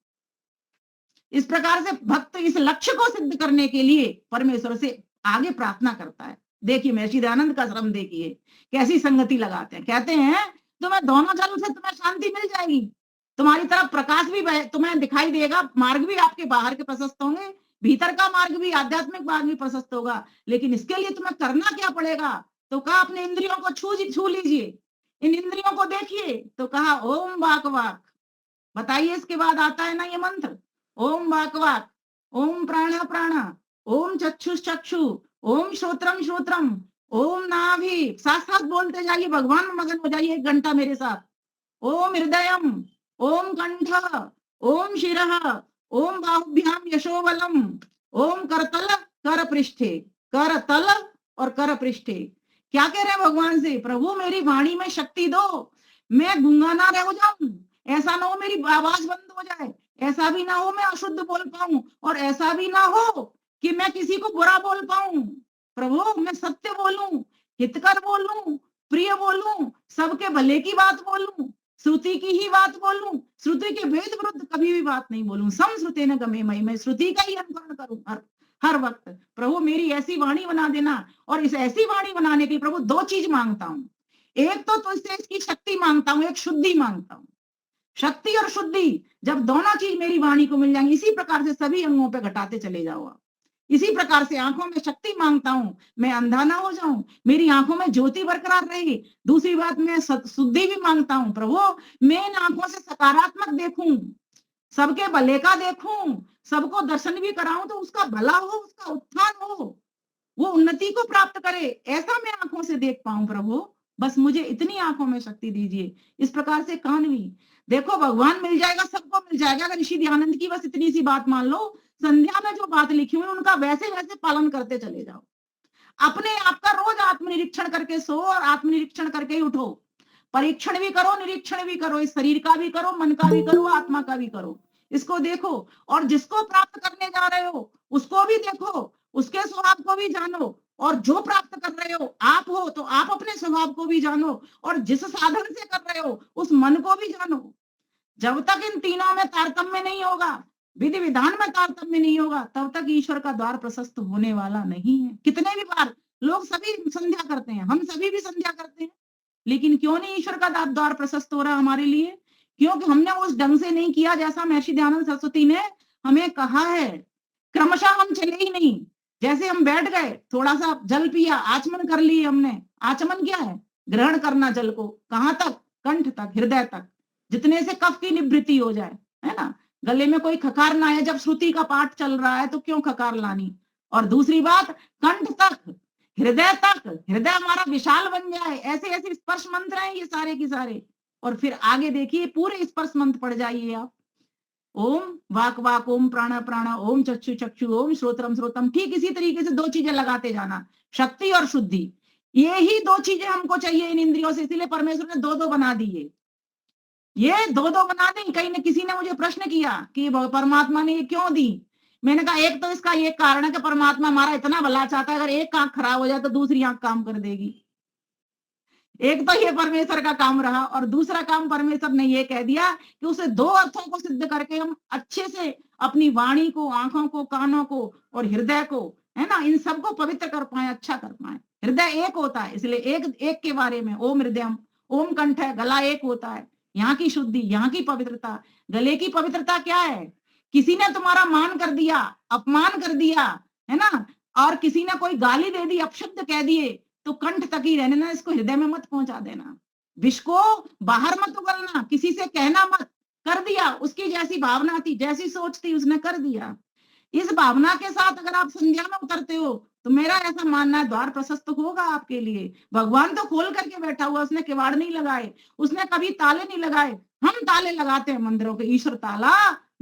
इस प्रकार से भक्त इस लक्ष्य को सिद्ध करने के लिए परमेश्वर से आगे प्रार्थना करता है। देखिए महर्षि दयानंद का श्रम देखिए, कैसी संगति लगाते हैं। कहते हैं तुम्हें दोनों जल से तुम्हें शांति मिल जाएगी, तुम्हारी तरफ प्रकाश भी तुम्हें दिखाई देगा, मार्ग भी आपके बाहर के प्रशस्त होंगे, भीतर का मार्ग भी आध्यात्मिक मार्ग भी प्रशस्त होगा। लेकिन इसके लिए तुम्हें करना क्या पड़ेगा? तो कहा अपने इंद्रियों को छू लीजिए, इन इंद्रियों को देखिए। तो कहा ओम वाक वाक। बताइए इसके बाद आता है ना ये मंत्र, ओम वाक वाक, ओम प्राणा प्राणा, ओम चक्षुष चक्षु, ओम श्रोत्रम श्रोत्रम, ओम नाभि। साथ साथ बोलते जाइए, भगवान में मगन हो जाइए 1 घंटा मेरे साथ। ओम हृदयम, ओम कंठ, ओम शिरः, ओम बाहुभ्याम यशोबलम, ओम करतल कर पृष्ठे। कर तल और कर पृष्ठे क्या कह रहे हैं भगवान से? प्रभु मेरी वाणी में शक्ति दो, मैं गूंगा ना रह जाऊं, ऐसा ना हो मेरी आवाज बंद हो जाए, ऐसा भी ना हो मैं अशुद्ध बोल पाऊं, और ऐसा भी ना हो कि मैं किसी को बुरा बोल पाऊं। प्रभु मैं सत्य बोलूं, हितकर बोलूं, प्रिय बोलूं, सबके भले की बात बोलूं, श्रुति की ही बात बोलूं, श्रुति के वेद विरुद्ध कभी भी बात नहीं बोलूं। समश्रुते न गमे मई, मैं श्रुति का ही अनुकरण करूं हर वक्त। प्रभु मेरी ऐसी वाणी बना देना। और इस ऐसी वाणी बनाने के लिए प्रभु 2 चीज मांगता हूं। एक तो इससे इसकी शक्ति मांगता हूं, एक शुद्धि मांगता हूं। शक्ति और शुद्धि जब दोनों चीज मेरी वाणी को मिल जाएंगी, इसी प्रकार से सभी अंगों पे घटाते चले जाओ आप। इसी प्रकार से आंखों में शक्ति मांगता हूं, मैं अंधा ना हो जाऊं, मेरी आंखों में ज्योति बरकरार रहे। दूसरी बात मैं शुद्धि भी मांगता हूं। प्रभु मैं इन आंखों से सकारात्मक देखूं, सबके भले का देखूं, सबको दर्शन भी कराऊं तो उसका भला हो, उसका उत्थान हो, वो उन्नति को प्राप्त करे, ऐसा मैं आंखों से देख पाऊं। प्रभु बस मुझे इतनी आंखों में शक्ति दीजिए। इस प्रकार से कान भी देखो, भगवान मिल जाएगा, सबको मिल जाएगा। अगर ऋषि दयानंद की बस इतनी सी बात मान लो, संध्या में जो बात लिखी हुई उनका वैसे वैसे पालन करते चले जाओ। अपने आप का रोज आत्मनिरीक्षण करके सो और आत्मनिरीक्षण करके ही उठो। परीक्षण भी करो, निरीक्षण भी करो, इस शरीर का भी करो, मन का भी करो, आत्मा का भी करो। इसको देखो और जिसको प्राप्त करने जा रहे हो उसको भी देखो, उसके स्वभाव को भी जानो। और जो प्राप्त कर रहे हो आप हो तो आप अपने स्वभाव को भी जानो, और जिस साधन से कर रहे हो उस मन को भी जानो। जब तक इन तीनों में तारतम्य नहीं होगा, विधि विधान में तारतम्य नहीं होगा, तब तक ईश्वर का द्वार प्रशस्त होने वाला नहीं है। कितने भी बार लोग सभी संध्या करते हैं, हम सभी भी संध्या करते हैं, लेकिन क्यों नहीं ईश्वर का द्वार प्रशस्त हो रहा हमारे लिए? क्योंकि हमने उस ढंग से नहीं किया जैसा महर्षि दयानंद सरस्वती ने हमें कहा है। क्रमशः हम चले ही नहीं। जैसे हम बैठ गए, थोड़ा सा जल पिया, आचमन कर लिए हमने। आचमन क्या है? ग्रहण करना जल को। कहां तक? कंठ तक, हृदय तक, जितने से कफ की निवृत्ति हो जाए, है ना। गले में कोई खकार ना है। जब श्रुति का पाठ चल रहा है तो क्यों खकार लानी? और दूसरी बात, कंठ तक, हृदय तक, हृदय हमारा विशाल बन जाए। ऐसे ऐसे स्पर्श मंत्र हैं ये सारे के सारे। और फिर आगे देखिए, पूरे स्पर्श मंत्र पढ़ जाइए आप। ओम वाक वाक, ओम प्राणा प्राणा, ओम चक्षु चक्षु, ओम श्रोत्रम श्रोत्रम। ठीक इसी तरीके से 2 चीजें लगाते जाना, शक्ति और शुद्धि। ये ही 2 चीजें हमको चाहिए इन इंद्रियों से, इसलिए परमेश्वर ने 2-2 बना दिए। ये 2-2 बना दी। कहीं न किसी ने मुझे प्रश्न किया कि परमात्मा ने ये क्यों दी? मैंने कहा एक तो इसका ये कारण है कि परमात्मा हमारा इतना भला चाहता है, अगर एक आंख खराब हो जाए तो दूसरी आंख काम कर देगी। एक तो ये परमेश्वर का काम रहा, और दूसरा काम परमेश्वर ने ये कह दिया कि उसे 2 अर्थों को सिद्ध करके हम अच्छे से अपनी वाणी को, आंखों को, कानों को और हृदय को, है ना, इन सबको पवित्र कर पाए, अच्छा कर पाए। हृदय एक होता है, इसलिए एक के बारे में ओम हृदयम, ओम कंठ है, गला एक होता है। यहाँ की शुद्धि, यहाँ की पवित्रता। गले की पवित्रता क्या है? किसी ने तुम्हारा मान कर दिया, अपमान कर दिया, है ना, और किसी ने कोई गाली दे दी, अपशब्द कह दिए, तो कंठ तक ही रहने ना, इसको हृदय में मत पहुंचा देना। विष को बाहर मत उगलना, किसी से कहना मत। कर दिया, उसकी जैसी भावना थी, जैसी सोच थी, उसने कर दिया। इस भावना के साथ अगर आप संध्या में उतरते हो तो मेरा ऐसा मानना है द्वार प्रशस्त होगा आपके लिए। भगवान तो खोल करके बैठा हुआ, उसने किवाड़ नहीं लगाए, उसने कभी ताले नहीं लगाए। हम ताले लगाते हैं मंदिरों के, ईश्वर ताला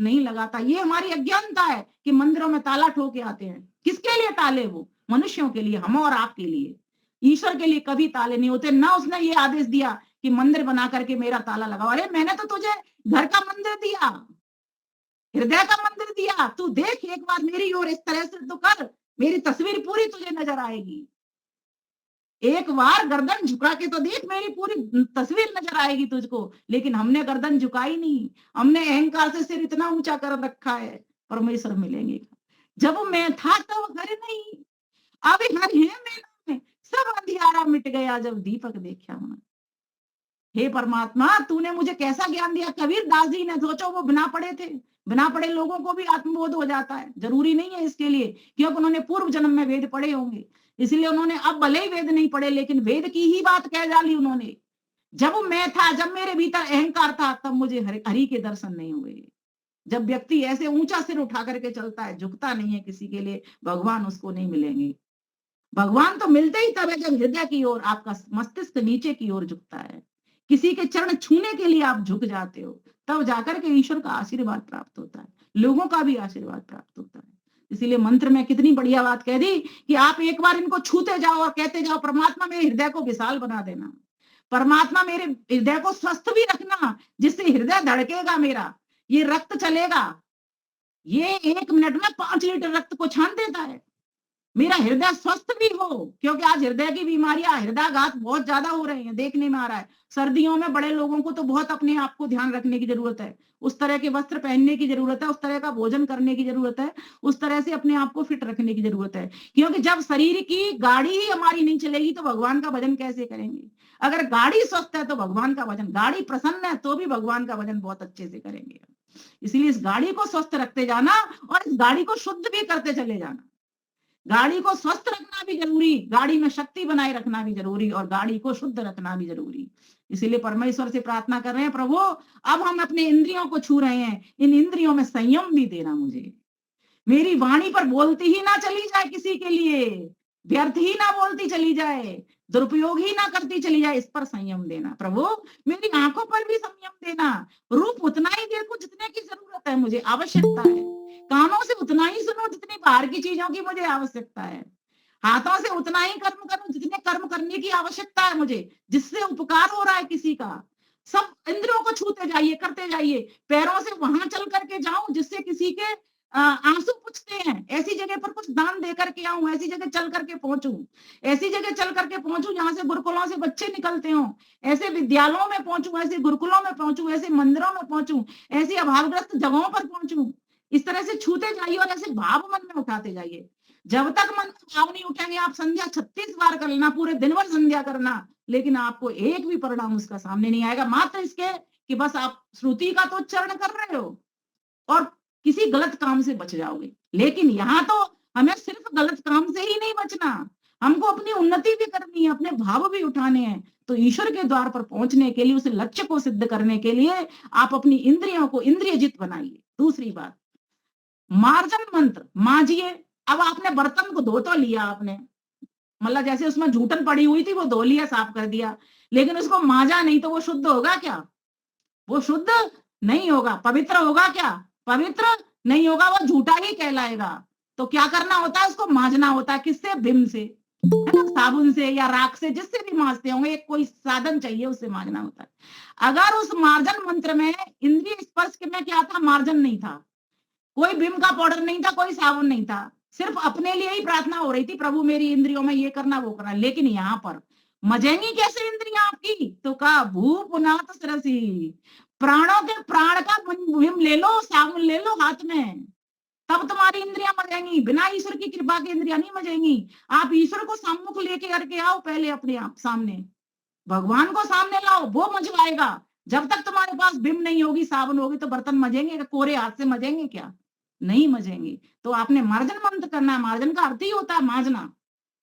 नहीं लगाता। ये हमारी अज्ञानता है कि मंदिरों में ताला ठोके आते हैं। किसके लिए ताले? वो मनुष्यों के लिए, हम और आपके लिए। ईश्वर के लिए कभी ताले नहीं होते। ना उसने ये आदेश दिया कि मंदिर बना करके मेरा ताला लगाओ। अरे मैंने तो तुझे घर का मंदिर दिया, हृदय का मंदिर दिया, तू देख एक बार मेरी ओर, इस तरह से तो कर, मेरी तस्वीर पूरी तुझे नजर आएगी। एक बार गर्दन झुका के तो देख, मेरी पूरी तस्वीर नजर आएगी तुझको। लेकिन हमने गर्दन झुकाई नहीं, हमने अहंकार से सिर इतना ऊंचा कर रखा है। परमेश्वर मिलेंगे। जब मैं था तब घर नहीं, अभी घर है मेला में, सब अंधियारा मिट गया जब दीपक देखा मन। हे परमात्मा, तूने मुझे कैसा ज्ञान दिया। कबीर दास जी ने, सोचो वो बिना पढ़े थे, बिना पढ़े लोगों को भी आत्मबोध हो जाता है। जरूरी नहीं है इसके लिए, क्योंकि उन्होंने पूर्व जन्म में वेद पढ़े होंगे, इसलिए उन्होंने, अब भले ही वेद नहीं पढ़े लेकिन वेद की ही बात कह डाली उन्होंने। जब मैं था, जब मेरे भीतर अहंकार था, तब मुझे हरि के दर्शन नहीं हुए। जब व्यक्ति ऐसे ऊंचा सिर उठा करके चलता है, झुकता नहीं है किसी के लिए, भगवान उसको नहीं मिलेंगे। भगवान तो मिलते ही तब है जब हृदय की ओर, आपका मस्तिष्क नीचे की ओर झुकता है, किसी के चरण छूने के लिए आप झुक जाते हो, तब जाकर के ईश्वर का आशीर्वाद प्राप्त होता है, लोगों का भी आशीर्वाद प्राप्त होता है। इसीलिए मंत्र में कितनी बढ़िया बात कह दी कि आप एक बार इनको छूते जाओ और कहते जाओ, परमात्मा मेरे हृदय को विशाल बना देना, परमात्मा मेरे हृदय को स्वस्थ भी रखना, जिससे हृदय धड़केगा मेरा, ये रक्त चलेगा, ये 1 मिनट में 5 लीटर रक्त को छान देता है, मेरा हृदय स्वस्थ भी हो। क्योंकि आज हृदय की बीमारियां, हृदयाघात बहुत ज्यादा हो रहे हैं, देखने में आ रहा है। सर्दियों में बड़े लोगों को तो बहुत अपने आप को ध्यान रखने की जरूरत है, उस तरह के वस्त्र पहनने की जरूरत है, उस तरह का भोजन करने की जरूरत है, उस तरह से अपने आप को फिट रखने की जरूरत है। क्योंकि जब शरीर की गाड़ी ही हमारी नहीं चलेगी तो भगवान का भजन कैसे करेंगे। अगर गाड़ी स्वस्थ है तो भगवान का भजन, गाड़ी प्रसन्न है तो भी भगवान का भजन बहुत अच्छे से करेंगे। इसलिए इस गाड़ी को स्वस्थ रखते जाना और इस गाड़ी को शुद्ध भी करते चले जाना। गाड़ी को स्वस्थ रखना भी जरूरी, गाड़ी में शक्ति बनाए रखना भी जरूरी, और गाड़ी को शुद्ध रखना भी जरूरी। इसीलिए परमेश्वर से प्रार्थना कर रहे हैं, प्रभु अब हम अपने इंद्रियों को छू रहे हैं, इन इंद्रियों में संयम भी देना मुझे, मेरी वाणी पर बोलती ही ना चली जाए किसी के लिए, व्यर्थ ही ना बोलती चली जाए, दुरुपयोग ही ना करती चली जाए, इस पर संयम देना। प्रभु मेरी आंखों पर भी संयम देना, रूप उतना ही देखो जितने की जरूरत है, मुझे आवश्यकता है, कानों से उतना ही सुनो जितनी बाहर की चीजों की मुझे आवश्यकता है, हाथों से उतना ही कर्म करो जितने कर्म करने की आवश्यकता है मुझे, जिससे उपकार हो रहा है किसी का। सब इंद्रियों को छूते जाइए, करते जाइए, पैरों से वहां चल करके जाऊं जिससे किसी के आंसू पूछते हैं, ऐसी जगह पर कुछ दान दे करके आऊं, ऐसी जगह चल करके पहुंचूं, ऐसी जगह चल करके पहुंचूं जहां से गुरुकुलों से बच्चे निकलते हो, ऐसे विद्यालयों में पहुंचूं, ऐसे गुरुकुलों में पहुंचूं, ऐसे मंदिरों में पहुंचूं, ऐसी अभावग्रस्त जगहों पर पहुंचूं। इस तरह से छूते जाइए और ऐसे भाव मन में उठाते जाइए। जब तक मन में भाव नहीं उठेंगे, आप संध्या 36 बार कर लेना, पूरे दिन भर संध्या करना, लेकिन आपको एक भी परिणाम उसका सामने नहीं आएगा, मात्र इसके कि बस आप श्रुति का तो उच्चारण कर रहे हो और किसी गलत काम से बच जाओगे। लेकिन यहाँ तो हमें सिर्फ गलत काम से ही नहीं बचना, हमको अपनी उन्नति भी करनी है, अपने भाव भी उठाने हैं। तो ईश्वर के द्वार पर पहुंचने के लिए, उस लक्ष्य को सिद्ध करने के लिए आप अपनी इंद्रियों को इंद्रियजित बनाइए। दूसरी बात, मार्जन मंत्र मांजिए। अब आपने बर्तन को धो तो लिया, आपने मतलब जैसे उसमें जूठन पड़ी हुई थी वो धो लिया, साफ कर दिया, लेकिन उसको मांजा नहीं तो वो शुद्ध होगा क्या? वो शुद्ध नहीं होगा। पवित्र होगा क्या? पवित्र नहीं होगा, वो झूठा ही कहलाएगा। तो क्या करना होता है? उसको मांजना होता है। किससे? विम से, है ना, साबुन से या राख से, जिससे भी मांजते होंगे, एक कोई साधन चाहिए, उससे मांजना होता है। अगर उस मार्जन मंत्र में इंद्रिय स्पर्श में क्या था? मार्जन नहीं था, कोई विम का पाउडर नहीं था, कोई साबुन नहीं था, सिर्फ अपने लिए ही प्रार्थना हो रही थी, प्रभु मेरी इंद्रियों में ये करना वो करना। लेकिन यहाँ पर मजेंगी कैसे इंद्रियां आपकी? तो कहा भूपुनाथ सरसी, प्राणों के प्राण का विम ले लो, साबुन ले लो हाथ में, तब तुम्हारी इंद्रियां मजेंगी। बिना ईश्वर की कृपा की इंद्रियां नहीं मजेंगी। आप ईश्वर को सम्मुख लेके करके आओ, पहले अपने आप सामने भगवान को सामने लाओ, वो मजवाएगा। जब तक तुम्हारे पास विम नहीं होगी, साबुन होगी, तो बर्तन मजेंगे? कोरे हाथ से मजेंगे क्या? नहीं मजेंगे। तो आपने मार्जन मंत्र करना है। मार्जन का अर्थ ही होता है मांजना।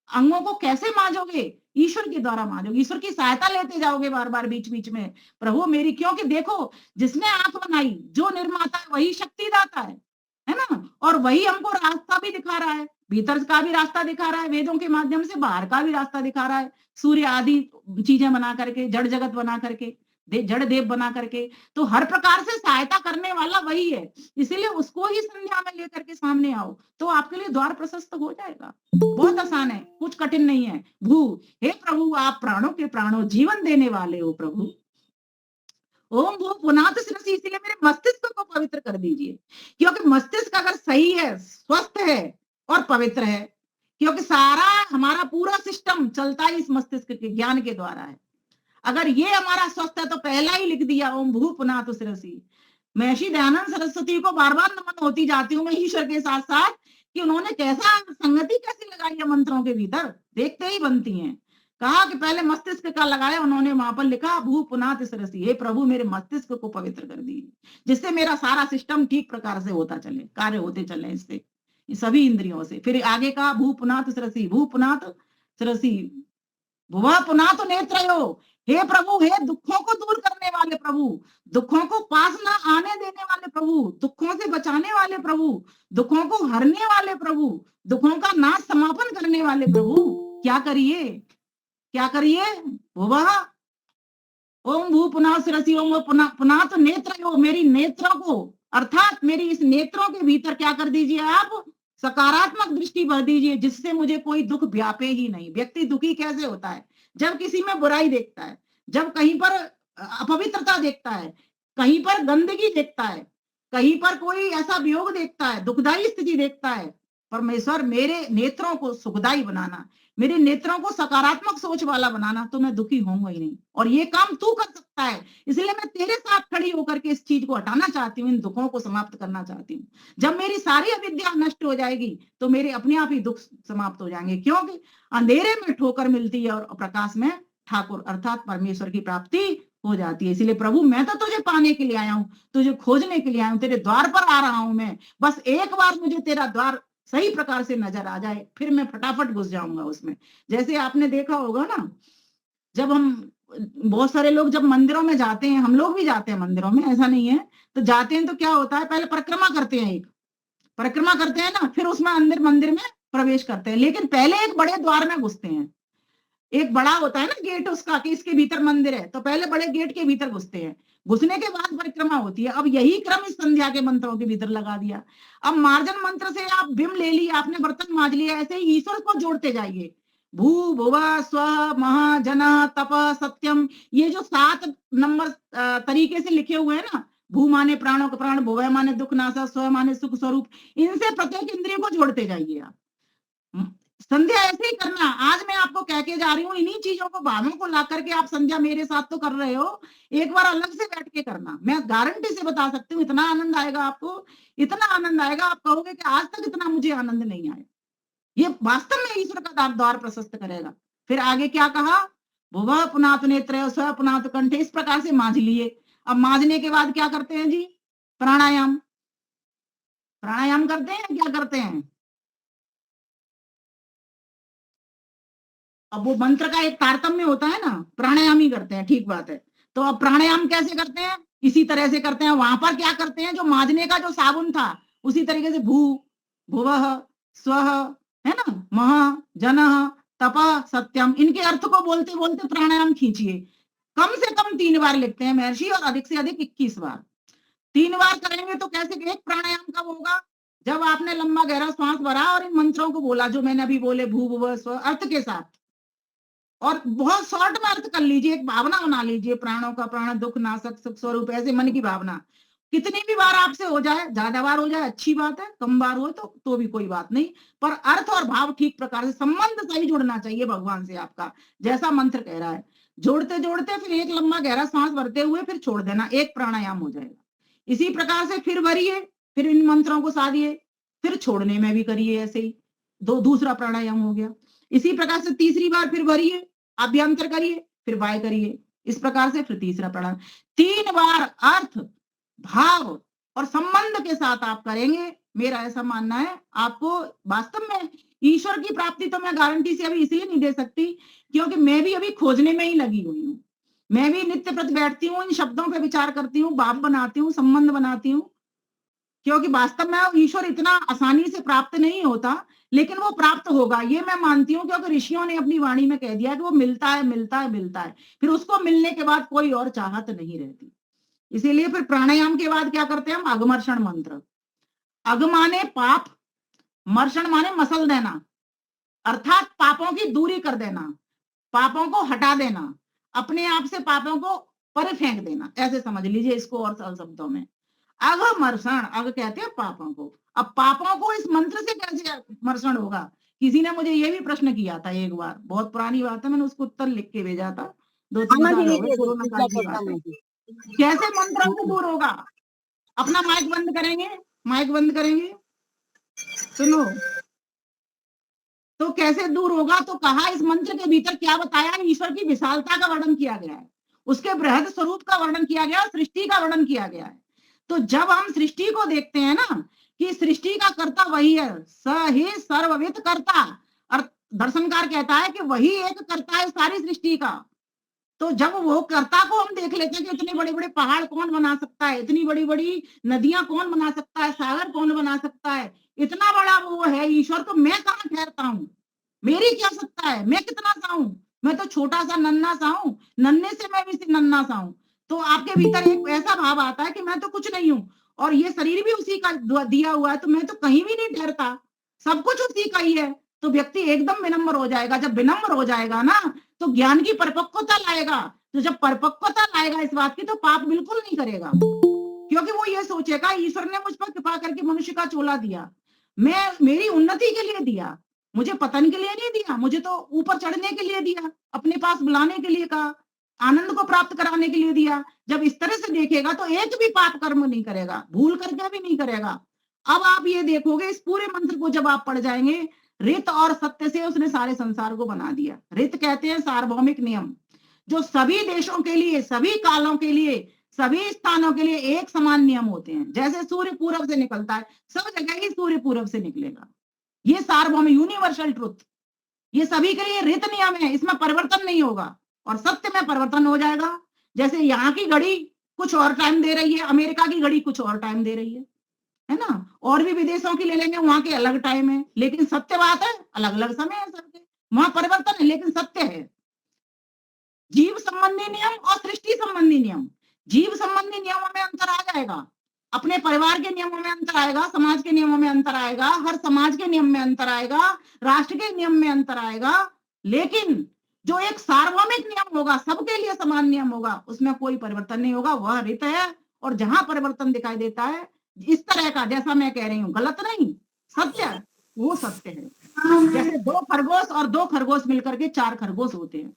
अंगों को कैसे मांजोगे? ईश्वर के द्वारा मांजोगे, ईश्वर की सहायता लेते जाओगे बार बार बीच बीच में, प्रभु मेरी। क्योंकि देखो, जिसने आंख बनाई, जो निर्माता है वही शक्ति दाता है ना, और वही हमको रास्ता भी दिखा रहा है, भीतर का भी रास्ता दिखा रहा है वेदों के माध्यम से, बाहर का भी रास्ता दिखा रहा है, सूर्य आदि चीजें बना करके, जड़ जगत बना करके, जड़ देव बना करके। तो हर प्रकार से सहायता करने वाला वही है। इसीलिए उसको ही संध्या में लेकर के सामने आओ, तो आपके लिए द्वार प्रशस्त हो जाएगा। बहुत आसान है, कुछ कठिन नहीं है। भू, हे प्रभु आप प्राणों के प्राणों, जीवन देने वाले हो प्रभु। ओम भू पुनात शिरसी, इसीलिए मेरे मस्तिष्क को पवित्र कर दीजिए। क्योंकि मस्तिष्क अगर सही है, स्वस्थ है और पवित्र है, क्योंकि सारा हमारा पूरा सिस्टम चलता ही इस मस्तिष्क के ज्ञान के द्वारा है। अगर ये हमारा स्वस्थ है तो पहला ही लिख दिया ओम भू पुनातु शिरसी। महर्षि दयानंद सरस्वती को बार बार नमन होती जाती हूँ मैं ईश्वर के साथ साथ कि उन्होंने कैसा संगति कैसी लगाई है मंत्रों के भीतर, देखते ही बनती हैं। कहा कि पहले मस्तिष्क का लगाया उन्होंने, वहां पर लिखा भू पुनात शिरसी, हे प्रभु मेरे मस्तिष्क को पवित्र कर दीजिए जिससे मेरा सारा सिस्टम ठीक प्रकार से होता चले, कार्य होते चले इससे सभी इंद्रियों से। फिर आगे कहा भू पुनात शिरसी, भू पुनात शिरसी भुवा पुनात नेत्रयो, हे प्रभु, हे दुखों को दूर करने वाले प्रभु, दुखों को पास ना आने देने वाले प्रभु, दुखों से बचाने वाले प्रभु, दुखों को हरने वाले प्रभु, दुखों का नाश समापन करने वाले प्रभु, क्या करिए क्या करिए? भुवा ओम भू पुनात शिरसी ओम पुनात नेत्रयो, मेरी नेत्रों को अर्थात मेरी इस नेत्रों के भीतर क्या कर दीजिए आप, सकारात्मक दृष्टि भर दीजिए जिससे मुझे कोई दुख व्यापे ही नहीं। व्यक्ति दुखी कैसे होता है? जब किसी में बुराई देखता है, जब कहीं पर अपवित्रता देखता है, कहीं पर गंदगी देखता है, कहीं पर कोई ऐसा वियोग देखता है, दुखदायी स्थिति देखता है। परमेश्वर मेरे नेत्रों को सुखदायी बनाना, मेरे नेत्रों को सकारात्मक सोच वाला बनाना, तो मैं दुखी होऊंगा ही नहीं। और ये काम तू कर सकता है, इसलिए मैं तेरे साथ खड़ी होकर के इस चीज को हटाना चाहती हूँ, इन दुखों को समाप्त करना चाहती हूँ। जब मेरी सारी अविद्या नष्ट हो जाएगी तो मेरे अपने आप ही दुख समाप्त हो जाएंगे, क्योंकि अंधेरे में ठोकर मिलती है और प्रकाश में ठाकुर अर्थात परमेश्वर की प्राप्ति हो जाती है। इसलिए प्रभु मैं तो तुझे पाने के लिए आया हूँ, तुझे खोजने के लिए आया हूँ, तेरे द्वार पर आ रहा हूं मैं। बस एक बार मुझे तेरा द्वार सही प्रकार से नजर आ जाए, फिर मैं फटाफट घुस जाऊंगा उसमें। जैसे आपने देखा होगा ना, जब हम बहुत सारे लोग जब मंदिरों में जाते हैं, हम लोग भी जाते हैं मंदिरों में, ऐसा नहीं है, तो जाते हैं तो क्या होता है, पहले परिक्रमा करते हैं, एक परिक्रमा करते हैं ना, फिर उसमें अंदर मंदिर में प्रवेश करते हैं। लेकिन पहले एक बड़े द्वार में घुसते हैं, एक बड़ा होता है ना गेट उसका कि इसके भीतर मंदिर है, तो पहले बड़े गेट के भीतर घुसते हैं, घुसने के बाद परिक्रमा होती है। अब यही क्रम इस संध्या के मंत्रों के भीतर लगा दिया। अब मार्जन मंत्र से आप बिम ले लिया, आपने बर्तन मांज लिया, ऐसे ही ईश्वर को जोड़ते जाइए। भू भुवा स्व महा जन तप सत्यम, ये जो 7 नंबर तरीके से लिखे हुए हैं ना, भू माने प्राणों का प्राण, भुवय माने दुख नाशा, स्व माने सुख स्वरूप, इनसे प्रत्येक इंद्रिय को जोड़ते जाइए आप। संध्या ऐसे ही करना। आज मैं आपको कह के जा रही हूँ, इन्हीं चीजों को भावों को ला करके आप संध्या मेरे साथ तो कर रहे हो, एक बार अलग से बैठ के करना। मैं गारंटी से बता सकती हूँ, इतना आनंद आएगा आपको, इतना आनंद आएगा, आप कहोगे कि आज तक इतना मुझे आनंद नहीं आया। ये वास्तव में ईश्वर का द्वार प्रशस्त करेगा। फिर आगे क्या कहा, भुवा पुनात नेत्र स्व पुनात कंठ, इस प्रकार से मांझ लिए। अब मांझने के बाद क्या करते हैं जी, प्राणायाम, प्राणायाम करते हैं, क्या करते हैं? अब वो मंत्र का एक तारतम्य होता है ना, प्राणायाम ही करते हैं, ठीक बात है। तो अब प्राणायाम कैसे करते हैं? इसी तरह से करते हैं। वहां पर क्या करते हैं, जो मांझने का जो साबुन था उसी तरीके से भू भुवः स्वः है ना, महा जनः तपः सत्यम, इनके अर्थ को बोलते बोलते प्राणायाम खींचिए। कम से कम 3 बार लिखते हैं महर्षि, और अधिक से अधिक 21 बार। 3 बार करेंगे तो कैसे, एक प्राणायाम कब होगा, जब आपने लंबा गहरा श्वास भरा और इन मंत्रों को बोला जो मैंने अभी बोले, भू भुवः स्व, अर्थ के साथ। और बहुत शॉर्ट में अर्थ कर लीजिए, एक भावना बना लीजिए, प्राणों का प्राण, दुख नाशक, सुख स्वरूप, ऐसे मन की भावना। कितनी भी बार आपसे हो जाए, ज्यादा बार हो जाए अच्छी बात है, कम बार हो तो भी कोई बात नहीं, पर अर्थ और भाव ठीक प्रकार से, संबंध सही जुड़ना चाहिए भगवान से आपका, जैसा मंत्र कह रहा है। जोड़ते जोड़ते फिर एक लंबा गहरा सांस भरते हुए फिर छोड़ देना, एक प्राणायाम हो जाएगा। इसी प्रकार से फिर भरिए, फिर इन मंत्रों को साधिए, फिर छोड़ने में भी करिए ऐसे ही, दूसरा प्राणायाम हो गया। इसी प्रकार से तीसरी बार फिर भरिए, अभ्यंतर करिए, फिर वाय करिए, इस प्रकार से फिर तीसरा प्राणायाम। 3 बार अर्थ, भाव और संबंध के साथ आप करेंगे, मेरा ऐसा मानना है, आपको वास्तव में ईश्वर की प्राप्ति तो मैं गारंटी से अभी इसलिए नहीं दे सकती क्योंकि मैं भी अभी खोजने में ही लगी हुई हूँ। मैं भी नित्य प्रति बैठती हूँ, इन शब्दों पे विचार करती हूँ, भाव बनाती हूँ, संबंध बनाती हूँ, क्योंकि वास्तव में ईश्वर इतना आसानी से प्राप्त नहीं होता, लेकिन वो प्राप्त होगा ये मैं मानती हूँ, क्योंकि ऋषियों ने अपनी वाणी में कह दिया कि वो मिलता है मिलता है मिलता है, फिर उसको मिलने के बाद कोई और चाहत नहीं रहती। इसीलिए फिर प्राणायाम के बाद क्या करते हैं हम, अगमर्षण मंत्र। अग माने पाप, मर्षण माने मसल देना, अर्थात पापों की दूरी कर देना, पापों को हटा देना, अपने आप से पापों को परे फेंक देना, ऐसे समझ लीजिए इसको और सरल शब्दों में। अघमर्षण, अग कहते हैं पापों को। अब पापों को इस मंत्र से कैसे मर्षण होगा, किसी ने मुझे ये भी प्रश्न किया था एक बार, बहुत पुरानी बात है, मैंने उसको उत्तर लिख के भेजा था, 2-3 साल हो गए, कोरोना काल की बात है। कैसे मंत्रों से दूर होगा? अपना माइक बंद करेंगे, माइक बंद करेंगे, सुनो। तो कैसे दूर होगा? तो कहा इस मंत्र के भीतर क्या बताया, ईश्वर की विशालता का वर्णन किया गया है, उसके बृहद स्वरूप का वर्णन किया गया है, सृष्टि का वर्णन किया गया है। तो जब हम सृष्टि को देखते हैं ना कि सृष्टि का कर्ता वही है, स ही सर्वविद कर्ता, और दर्शनकार कहता है कि वही एक कर्ता है सारी सृष्टि का। तो जब वो कर्ता को हम देख लेते हैं कि इतने बड़े-बड़े पहाड़ कौन बना सकता है, इतनी बड़ी-बड़ी नदियां कौन बना सकता है, सागर कौन बना सकता है, इतना बड़ा वो है ईश्वर, तो मैं कहाँ ठहरता हूँ? मेरी क्या सत्ता है? मैं कितना सा हूँ? मैं तो छोटा सा नन्हा सा हूँ, नन्हे से मैं भी नन्हा सा हूँ। तो आपके भीतर एक ऐसा भाव आता है कि मैं तो कुछ नहीं हूँ, और ये शरीर भी उसी का दिया हुआ है, तो मैं तो कहीं भी नहीं ठहरता, सब कुछ उसी का ही है। तो व्यक्ति एकदम विनम्र हो जाएगा। जब विनम्र हो जाएगा ना, तो ज्ञान की परिपक्वता लाएगा। तो जब परिपक्वता लाएगा इस बात की, तो पाप बिल्कुल नहीं करेगा, क्योंकि वो ये सोचेगा ईश्वर ने मुझ पर कृपा करके मनुष्य का चोला दिया, मैं मेरी उन्नति के लिए दिया, मुझे पतन के लिए नहीं दिया, मुझे तो ऊपर चढ़ने के लिए दिया, अपने पास बुलाने के लिए कहा, आनंद को प्राप्त कराने के लिए दिया। जब इस तरह से देखेगा तो एक भी पाप कर्म नहीं करेगा, भूल करके भी नहीं करेगा। अब आप ये देखोगे, इस पूरे मंत्र को जब आप पढ़ जाएंगे, रित और सत्य से उसने सारे संसार को बना दिया। रित कहते हैं सार्वभौमिक नियम, जो सभी देशों के लिए, सभी कालों के लिए, सभी स्थानों के लिए एक समान नियम होते हैं। जैसे सूर्य पूरब से निकलता है, सब जगह ही सूर्य पूरब से निकलेगा, ये सार्वभौमिक यूनिवर्सल ट्रुथ, ये सभी के लिए रित नियम है, इसमें परिवर्तन नहीं होगा। और सत्य में परिवर्तन हो जाएगा। जैसे यहाँ की घड़ी कुछ और टाइम दे रही है, अमेरिका की घड़ी कुछ और टाइम दे रही है ना, और भी विदेशों की ले लेंगे, वहां के अलग टाइम है, लेकिन सत्य बात है अलग अलग समय है सबके, वहां परिवर्तन है लेकिन सत्य है। जीव संबंधी नियम और सृष्टि संबंधी नियम, जीव संबंधी नियमों में अंतर आ जाएगा, अपने परिवार के नियमों में अंतर आएगा, समाज के नियमों में अंतर आएगा, हर समाज के नियम में अंतर आएगा, राष्ट्र के नियम में अंतर आएगा, लेकिन जो एक सार्वभौमिक नियम होगा, सबके लिए समान नियम होगा, उसमें कोई परिवर्तन नहीं होगा, वह रित है। और जहां परिवर्तन दिखाई देता है इस तरह का, जैसा मैं कह रही हूँ, गलत नहीं, सत्य, वो सत्य है। जैसे 2 खरगोश और 2 खरगोश मिलकर के 4 खरगोश होते हैं,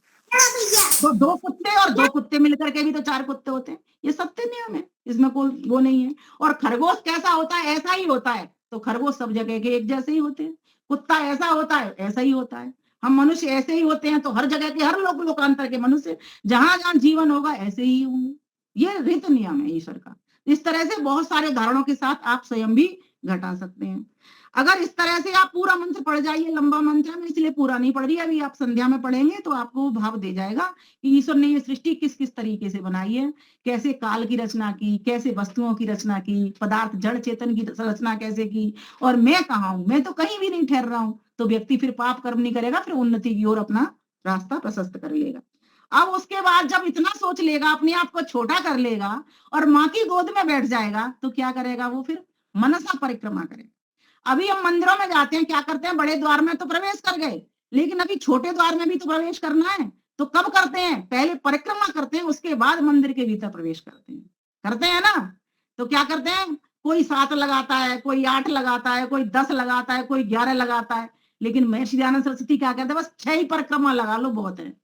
तो 2 कुत्ते और 2 कुत्ते मिलकर के भी तो 4 कुत्ते होते हैं, ये सत्य नियम है, इसमें कोई वो नहीं है। और खरगोश कैसा होता है, ऐसा ही होता है, तो खरगोश सब जगह के एक जैसे ही होते हैं। कुत्ता ऐसा होता है, ऐसा ही होता है। हम मनुष्य ऐसे ही होते हैं, तो हर जगह के, हर लोकांतर के मनुष्य जहां जहां जीवन होगा ऐसे ही होंगे, ये रित नियम है ईश्वर का। इस तरह से बहुत सारे उदाहरणों के साथ आप स्वयं भी घटा सकते हैं। अगर इस तरह से आप पूरा मंत्र पढ़ जाइए, लंबा मंत्र है, मैं इसलिए पूरा नहीं पढ़ रही, अभी आप संध्या में पढ़ेंगे तो आपको भाव दे जाएगा कि ईश्वर ने ये सृष्टि किस किस तरीके से बनाई है, कैसे काल की रचना की, कैसे वस्तुओं की रचना की, पदार्थ जड़ चेतन की रचना कैसे की, और मैं कहाँ हूं, मैं तो कहीं भी नहीं ठहर रहा हूं। तो व्यक्ति फिर पाप कर्म नहीं करेगा, फिर उन्नति की ओर अपना रास्ता प्रशस्त कर लेगा। अब उसके बाद जब इतना सोच लेगा, अपने आप को छोटा कर लेगा और माँ की गोद में बैठ जाएगा, तो क्या करेगा वो? फिर मनसा परिक्रमा करेगा। अभी हम मंदिरों में जाते हैं, क्या करते हैं, बड़े द्वार में तो प्रवेश कर गए, लेकिन अभी छोटे द्वार में भी तो प्रवेश करना है। तो कब करते हैं? पहले परिक्रमा करते हैं, उसके बाद मंदिर के भीतर प्रवेश करते हैं ना। तो क्या करते हैं, कोई 7 लगाता है, कोई 8 लगाता है, कोई 10 लगाता है, कोई 11 लगाता है, लेकिन महर्षि दयानंद सरस्वती क्या कहते हैं, बस 6 ही परिक्रमा लगा लो, बहुत है।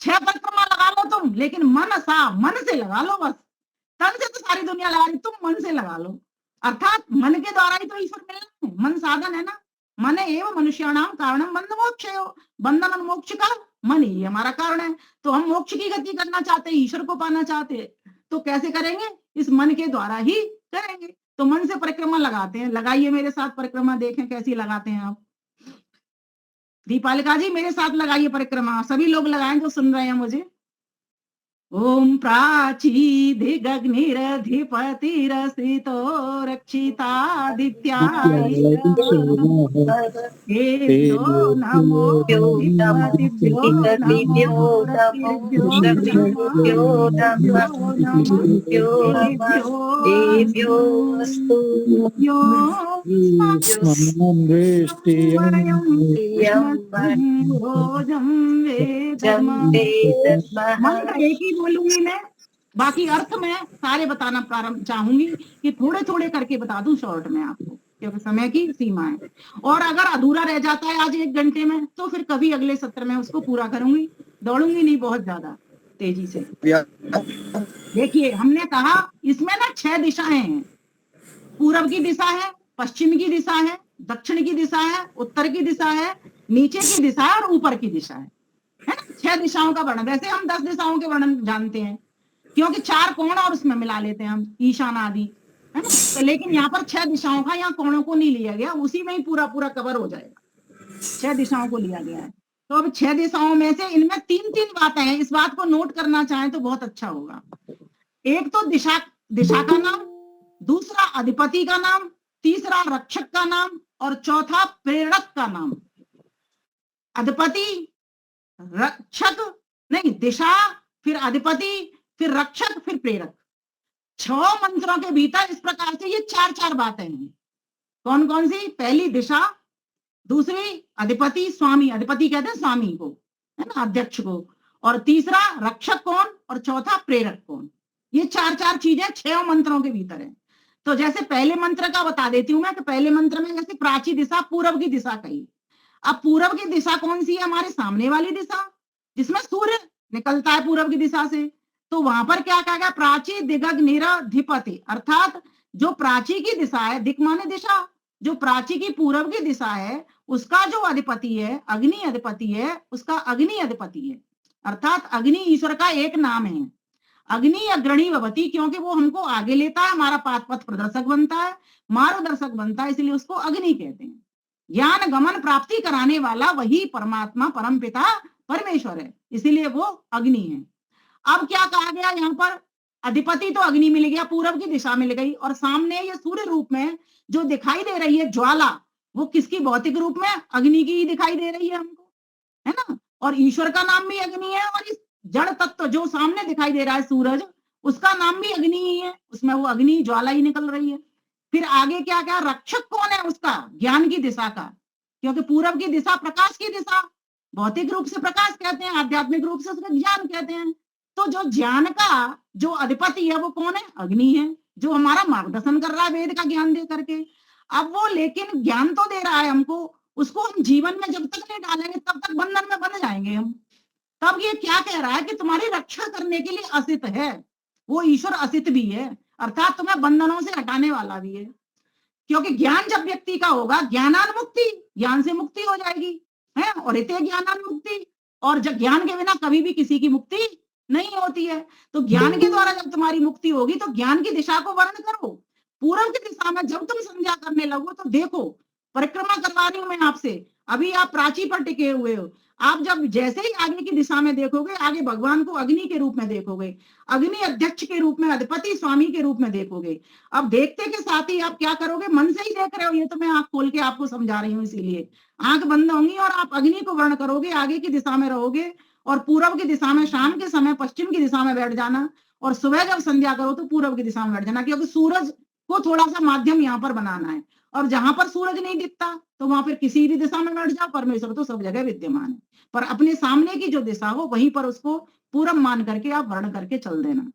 6 परिक्रमा लगा लो तुम, लेकिन मन से लगा लो, बस तन से तो सारी दुनिया लगा रही, तुम मन से लगा लो। अर्थात मन के द्वारा ही तो ईश्वर मिलना है, मन साधन है ना। मन एवं मनुष्याणाम कारणम बंध मोक्षयो, बंधन और मोक्ष का मन ही हमारा कारण है। तो हम मोक्ष की गति करना चाहते हैं, ईश्वर को पाना चाहते हैं, तो कैसे करेंगे? इस मन के द्वारा ही करेंगे। तो मन से परिक्रमा लगाते हैं, लगाइए मेरे साथ परिक्रमा, देखें कैसी लगाते हैं आप। दीपालिका जी मेरे साथ लगाइए परिक्रमा, सभी लोग लगाएं जो सुन रहे हैं मुझे। ओम प्राचीदिगग्निरधिपतिरसितो रक्षितादित्यायेभ्यो नमो मंत्र एक ही बोलूंगी मैं, बाकी अर्थ में सारे बताना प्रारंभ चाहूंगी कि थोड़े थोड़े करके बता दूं शॉर्ट में आपको, क्योंकि समय की सीमा है। और अगर अधूरा रह जाता है आज 1 घंटे में तो फिर कभी अगले सत्र में उसको पूरा करूंगी, दौड़ूंगी नहीं बहुत ज्यादा तेजी से। देखिए हमने कहा इसमें ना 6 दिशाएं हैं, पूरब की दिशा है, पश्चिम की दिशा है, दक्षिण की दिशा है, उत्तर की दिशा है, नीचे की दिशा है और ऊपर की दिशा है ना। 6 दिशाओं का वर्णन, वैसे हम 10 दिशाओं के वर्णन जानते हैं क्योंकि 4 कोण और उसमें मिला लेते हैं हम, ईशान आदि, है ना। तो लेकिन यहाँ पर 6 दिशाओं का, यहाँ कोणों को नहीं लिया गया, उसी में ही पूरा पूरा कवर हो जाएगा। 6 दिशाओं को लिया गया है। तो अब 6 दिशाओं में से इनमें 3-3 बातें हैं, इस बात को नोट करना चाहें तो बहुत अच्छा होगा। एक तो दिशा का नाम, दूसरा अधिपति का नाम, तीसरा रक्षक का नाम और चौथा प्रेरक का नाम। अधिपति, रक्षक नहीं, दिशा, फिर अधिपति, फिर रक्षक, फिर प्रेरक। 6 मंत्रों के भीतर इस प्रकार से ये 4-4 बातें हैं। कौन कौन सी? पहली दिशा, दूसरी अधिपति, स्वामी, अधिपति कहते हैं स्वामी को, है ना, अध्यक्ष को, और तीसरा रक्षक कौन, और चौथा प्रेरक कौन। ये 4-4 चीजें 6 मंत्रों के भीतर है। तो जैसे पहले मंत्र का बता देती हूं मैं, कि पहले मंत्र में जैसे प्राची दिशा, पूरब की दिशा कही। अब पूरब की दिशा कौन सी है? हमारे सामने वाली दिशा, जिसमें सूर्य निकलता है पूरब की दिशा से। तो वहां पर क्या कहा गया? प्राची दिगग्निरधिपति, अर्थात जो प्राची की दिशा है, दिक माने दिशा, जो प्राची की पूरब की दिशा है उसका जो अधिपति है, अग्नि अधिपति है, उसका अग्नि अधिपति है, अर्थात अग्नि ईश्वर का एक नाम है। अग्नि अग्रणी भवती, क्योंकि वो हमको आगे लेता है, हमारा पथ प्रदर्शक बनता है, मार्गदर्शक बनता है, इसलिए उसको अग्नि कहते हैं। ज्ञान गमन प्राप्ति कराने वाला वही परमात्मा, परम पिता परमेश्वर है, इसीलिए वो अग्नि है। अब क्या कहा गया यहाँ पर? अधिपति तो अग्नि मिल गया, पूरब की दिशा मिल गई, और सामने ये सूर्य रूप में जो दिखाई दे रही है ज्वाला, वो किसकी भौतिक रूप में? अग्नि की ही दिखाई दे रही है हमको, है ना। और ईश्वर का नाम भी अग्नि है, और इस जड़ तत्व जो सामने दिखाई दे रहा है सूरज, उसका नाम भी अग्नि ही है, उसमें वो अग्नि ज्वाला ही निकल रही है। फिर आगे क्या क्या? रक्षक कौन है उसका? ज्ञान की दिशा का, क्योंकि पूरब की दिशा प्रकाश की दिशा, भौतिक रूप से प्रकाश कहते हैं, आध्यात्मिक रूप से उसका ज्ञान कहते हैं। तो जो ज्ञान का जो अधिपति है वो कौन है? अग्नि है, जो हमारा मार्गदर्शन कर रहा है वेद का ज्ञान दे करके। अब वो लेकिन ज्ञान तो दे रहा है हमको, उसको हम जीवन में जब तक नहीं डालेंगे तब तक बंधन में बन जाएंगे हम। तब ये क्या कह रहा है कि तुम्हारी रक्षा करने के लिए असित है, वो ईश्वर असित भी है, अर्थात तुम्हें बंधनों से हटाने वाला भी है। क्योंकि ज्ञान जब व्यक्ति का होगा, ज्ञानान मुक्ति, ज्ञान से मुक्ति हो जाएगी, है, और इते ज्ञानान मुक्ति, और जब ज्ञान के बिना कभी भी किसी की मुक्ति नहीं होती है। तो ज्ञान के द्वारा जब तुम्हारी मुक्ति होगी तो ज्ञान की दिशा को वर्ण करो। पूरब की दिशा में जब तुम संध्या करने लगो तो देखो, परिक्रमा करवा रही हूं मैं आपसे, अभी आप प्राची पर टिके हुए हो, आप जब जैसे ही आगे की दिशा में देखोगे, आगे भगवान को अग्नि के रूप में देखोगे, अग्नि अध्यक्ष के रूप में, अधिपति स्वामी के रूप में देखोगे। अब देखते के साथ ही आप क्या करोगे? मन से ही देख रहे हो, ये तो मैं आंख खोल के आपको समझा रही हूँ, इसीलिए आंख बंद होंगी और आप अग्नि को वर्ण करोगे, आगे की दिशा में रहोगे, और पूरब की दिशा में शाम के समय पश्चिम की दिशा में बैठ जाना, और सुबह जब संध्या करो तो पूरब की दिशा में बैठ जाना, क्योंकि सूरज को थोड़ा सा माध्यम यहाँ पर बनाना है। और जहां पर सूरज नहीं दिखता तो वहां पर किसी भी दिशा में बैठ जाओ, परमेश्वर तो सब जगह विद्यमान है, पर अपने सामने की जो दिशा हो वहीं पर उसको पूरब मान करके आप वर्ण करके चल देना।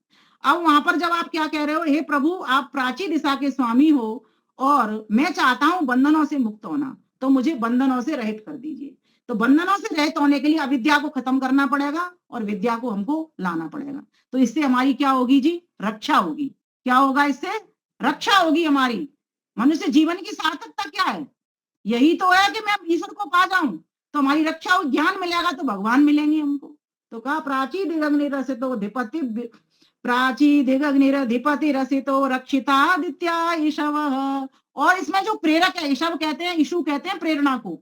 अब वहां पर जब आप क्या कह रहे हो? हे प्रभु, आप प्राची दिशा के स्वामी हो और मैं चाहता हूं बंधनों से मुक्त होना, तो मुझे बंधनों से रहित कर दीजिए। तो बंधनों से रहित होने के लिए अविद्या को खत्म करना पड़ेगा और विद्या को हमको लाना पड़ेगा। तो इससे हमारी क्या होगी जी? रक्षा होगी। क्या होगा इससे? रक्षा होगी हमारी। मनुष्य जीवन की सार्थकता क्या है? यही तो है कि मैं ईश्वर को पा जाऊं, तो हमारी रक्षा हो, ज्ञान मिलेगा तो भगवान मिलेंगे हमको। तो कहा प्राची दिगग्निरसितो अधिपति, प्राची दिगग्निरधिपति रसितो रक्षितादित्या ईशवः। और इसमें जो प्रेरक है, ईशव कहते हैं, ईशु कहते हैं प्रेरणा को।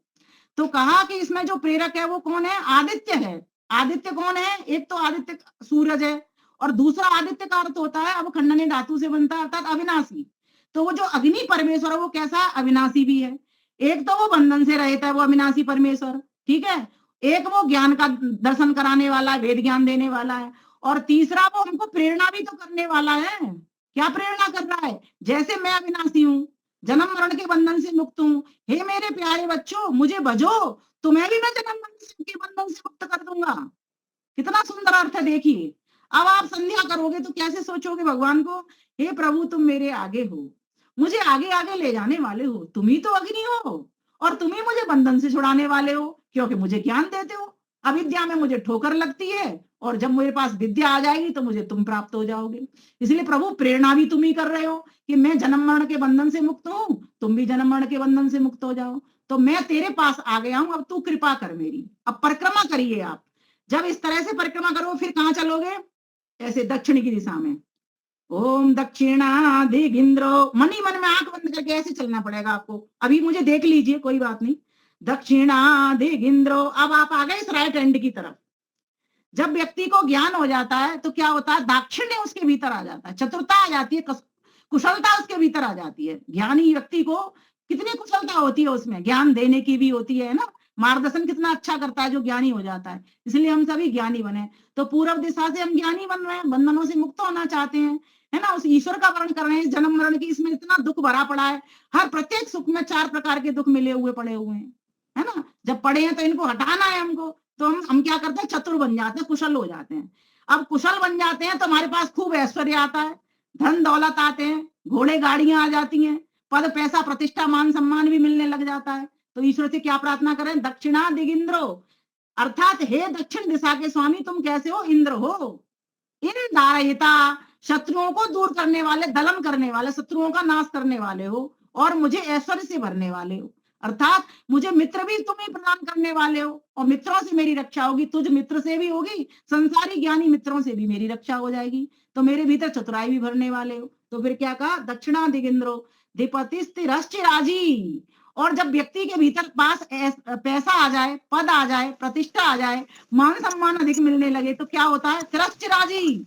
तो कहा कि इसमें जो प्रेरक है वो कौन है? आदित्य है। आदित्य कौन है? एक तो आदित्य सूरज है, और दूसरा आदित्य का अर्थ होता है, अब खंडने धातु से बनता है, अर्थात अविनाशी। तो वो जो अग्नि परमेश्वर है वो कैसा है? अविनाशी भी है। एक तो वो बंधन से रहित है, वो अविनाशी परमेश्वर, ठीक है। एक वो ज्ञान का दर्शन कराने वाला है, वेद ज्ञान देने वाला है, और तीसरा वो हमको प्रेरणा भी तो करने वाला है। क्या प्रेरणा कर रहा है? जैसे मैं अविनाशी हूँ, जन्म मरण के बंधन से मुक्त हूँ, हे मेरे प्यारे बच्चों मुझे भजो, तुम्हें भी मैं जन्म मरण के बंधन से मुक्त कर दूंगा। कितना सुंदर अर्थ है, देखिए। अब आप संध्या करोगे तो कैसे सोचोगे भगवान को? हे प्रभु तुम मेरे आगे हो, मुझे आगे आगे ले जाने वाले हो, तुम ही तो अग्नि हो और तुम ही मुझे बंधन से छुड़ाने वाले हो, क्योंकि मुझे ज्ञान देते हो। अविद्या में मुझे ठोकर लगती है और जब मेरे पास विद्या आ जाएगी तो मुझे तुम प्राप्त हो जाओगे। इसलिए प्रभु प्रेरणा भी तुम ही कर रहे हो कि मैं जन्म मरण के बंधन से मुक्त हूं, तुम भी जन्म मरण के बंधन से मुक्त हो जाओ। तो मैं तेरे पास आ गया हूं, अब तू कृपा कर मेरी। अब परिक्रमा करिए आप। जब इस तरह से परिक्रमा करो फिर कहां चलोगे? ऐसे दक्षिण की दिशा में। ओम दक्षिणाधिगिंद्रो, मन ही मन में आंख बंद करके ऐसे चलना पड़ेगा आपको। अभी मुझे देख लीजिए, कोई बात नहीं। दक्षिणाधिगिंद्रो, अब आप आ गए इस राइट हैंड की तरफ। जब व्यक्ति को ज्ञान हो जाता है तो क्या होता है? दाक्षिण्य उसके भीतर आ जाता है, चतुरता आ जाती है, कुशलता उसके भीतर आ जाती है। ज्ञानी व्यक्ति को कितनी कुशलता होती है, उसमें ज्ञान देने की भी होती है ना। मार्गदर्शन कितना अच्छा करता है जो ज्ञानी हो जाता है। इसलिए हम सभी ज्ञानी बने। तो पूर्व दिशा से हम ज्ञानी बन रहे हैं, बंधनों से मुक्त होना चाहते हैं, है ना। उस ईश्वर का वर्ण कर रहे हैं। इस जन्म मरण की इसमें इतना दुख भरा पड़ा है, हर प्रत्येक सुख में 4 प्रकार के दुख मिले हुए पड़े हुए हैं, है ना। जब पड़े हैं तो इनको हटाना है हमको। तो हम क्या करते हैं? चतुर बन जाते हैं, कुशल हो जाते हैं। अब कुशल बन जाते हैं तो हमारे पास खूब ऐश्वर्य आता है, धन दौलत आते हैं, घोड़े गाड़ियां आ जाती हैं, पद पैसा प्रतिष्ठा मान सम्मान भी मिलने लग जाता है। तो ईश्वर से क्या प्रार्थना करें? दक्षिणाधिगिंद्रो, अर्थात हे दक्षिण दिशा के स्वामी, तुम कैसे हो? इंद्र हो। इन धारयिता, शत्रुओं को दूर करने वाले, दलन करने वाले, शत्रुओं का नाश करने वाले हो और मुझे ऐश्वर्य से भरने वाले हो। अर्थात मुझे मित्र भी तुम ही प्रदान करने वाले हो और मित्रों से मेरी रक्षा होगी। तुझ मित्र से भी होगी, संसारी ज्ञानी मित्रों से भी मेरी रक्षा हो जाएगी। तो मेरे भीतर चतुराई भी भरने वाले हो। तो फिर क्या कहा? दक्षिणाधिगिंद्रो राजी। और जब व्यक्ति के भीतर पास पैसा आ जाए, पद आ जाए, प्रतिष्ठा आ जाए, मान सम्मान अधिक मिलने लगे तो क्या होता है? राजी,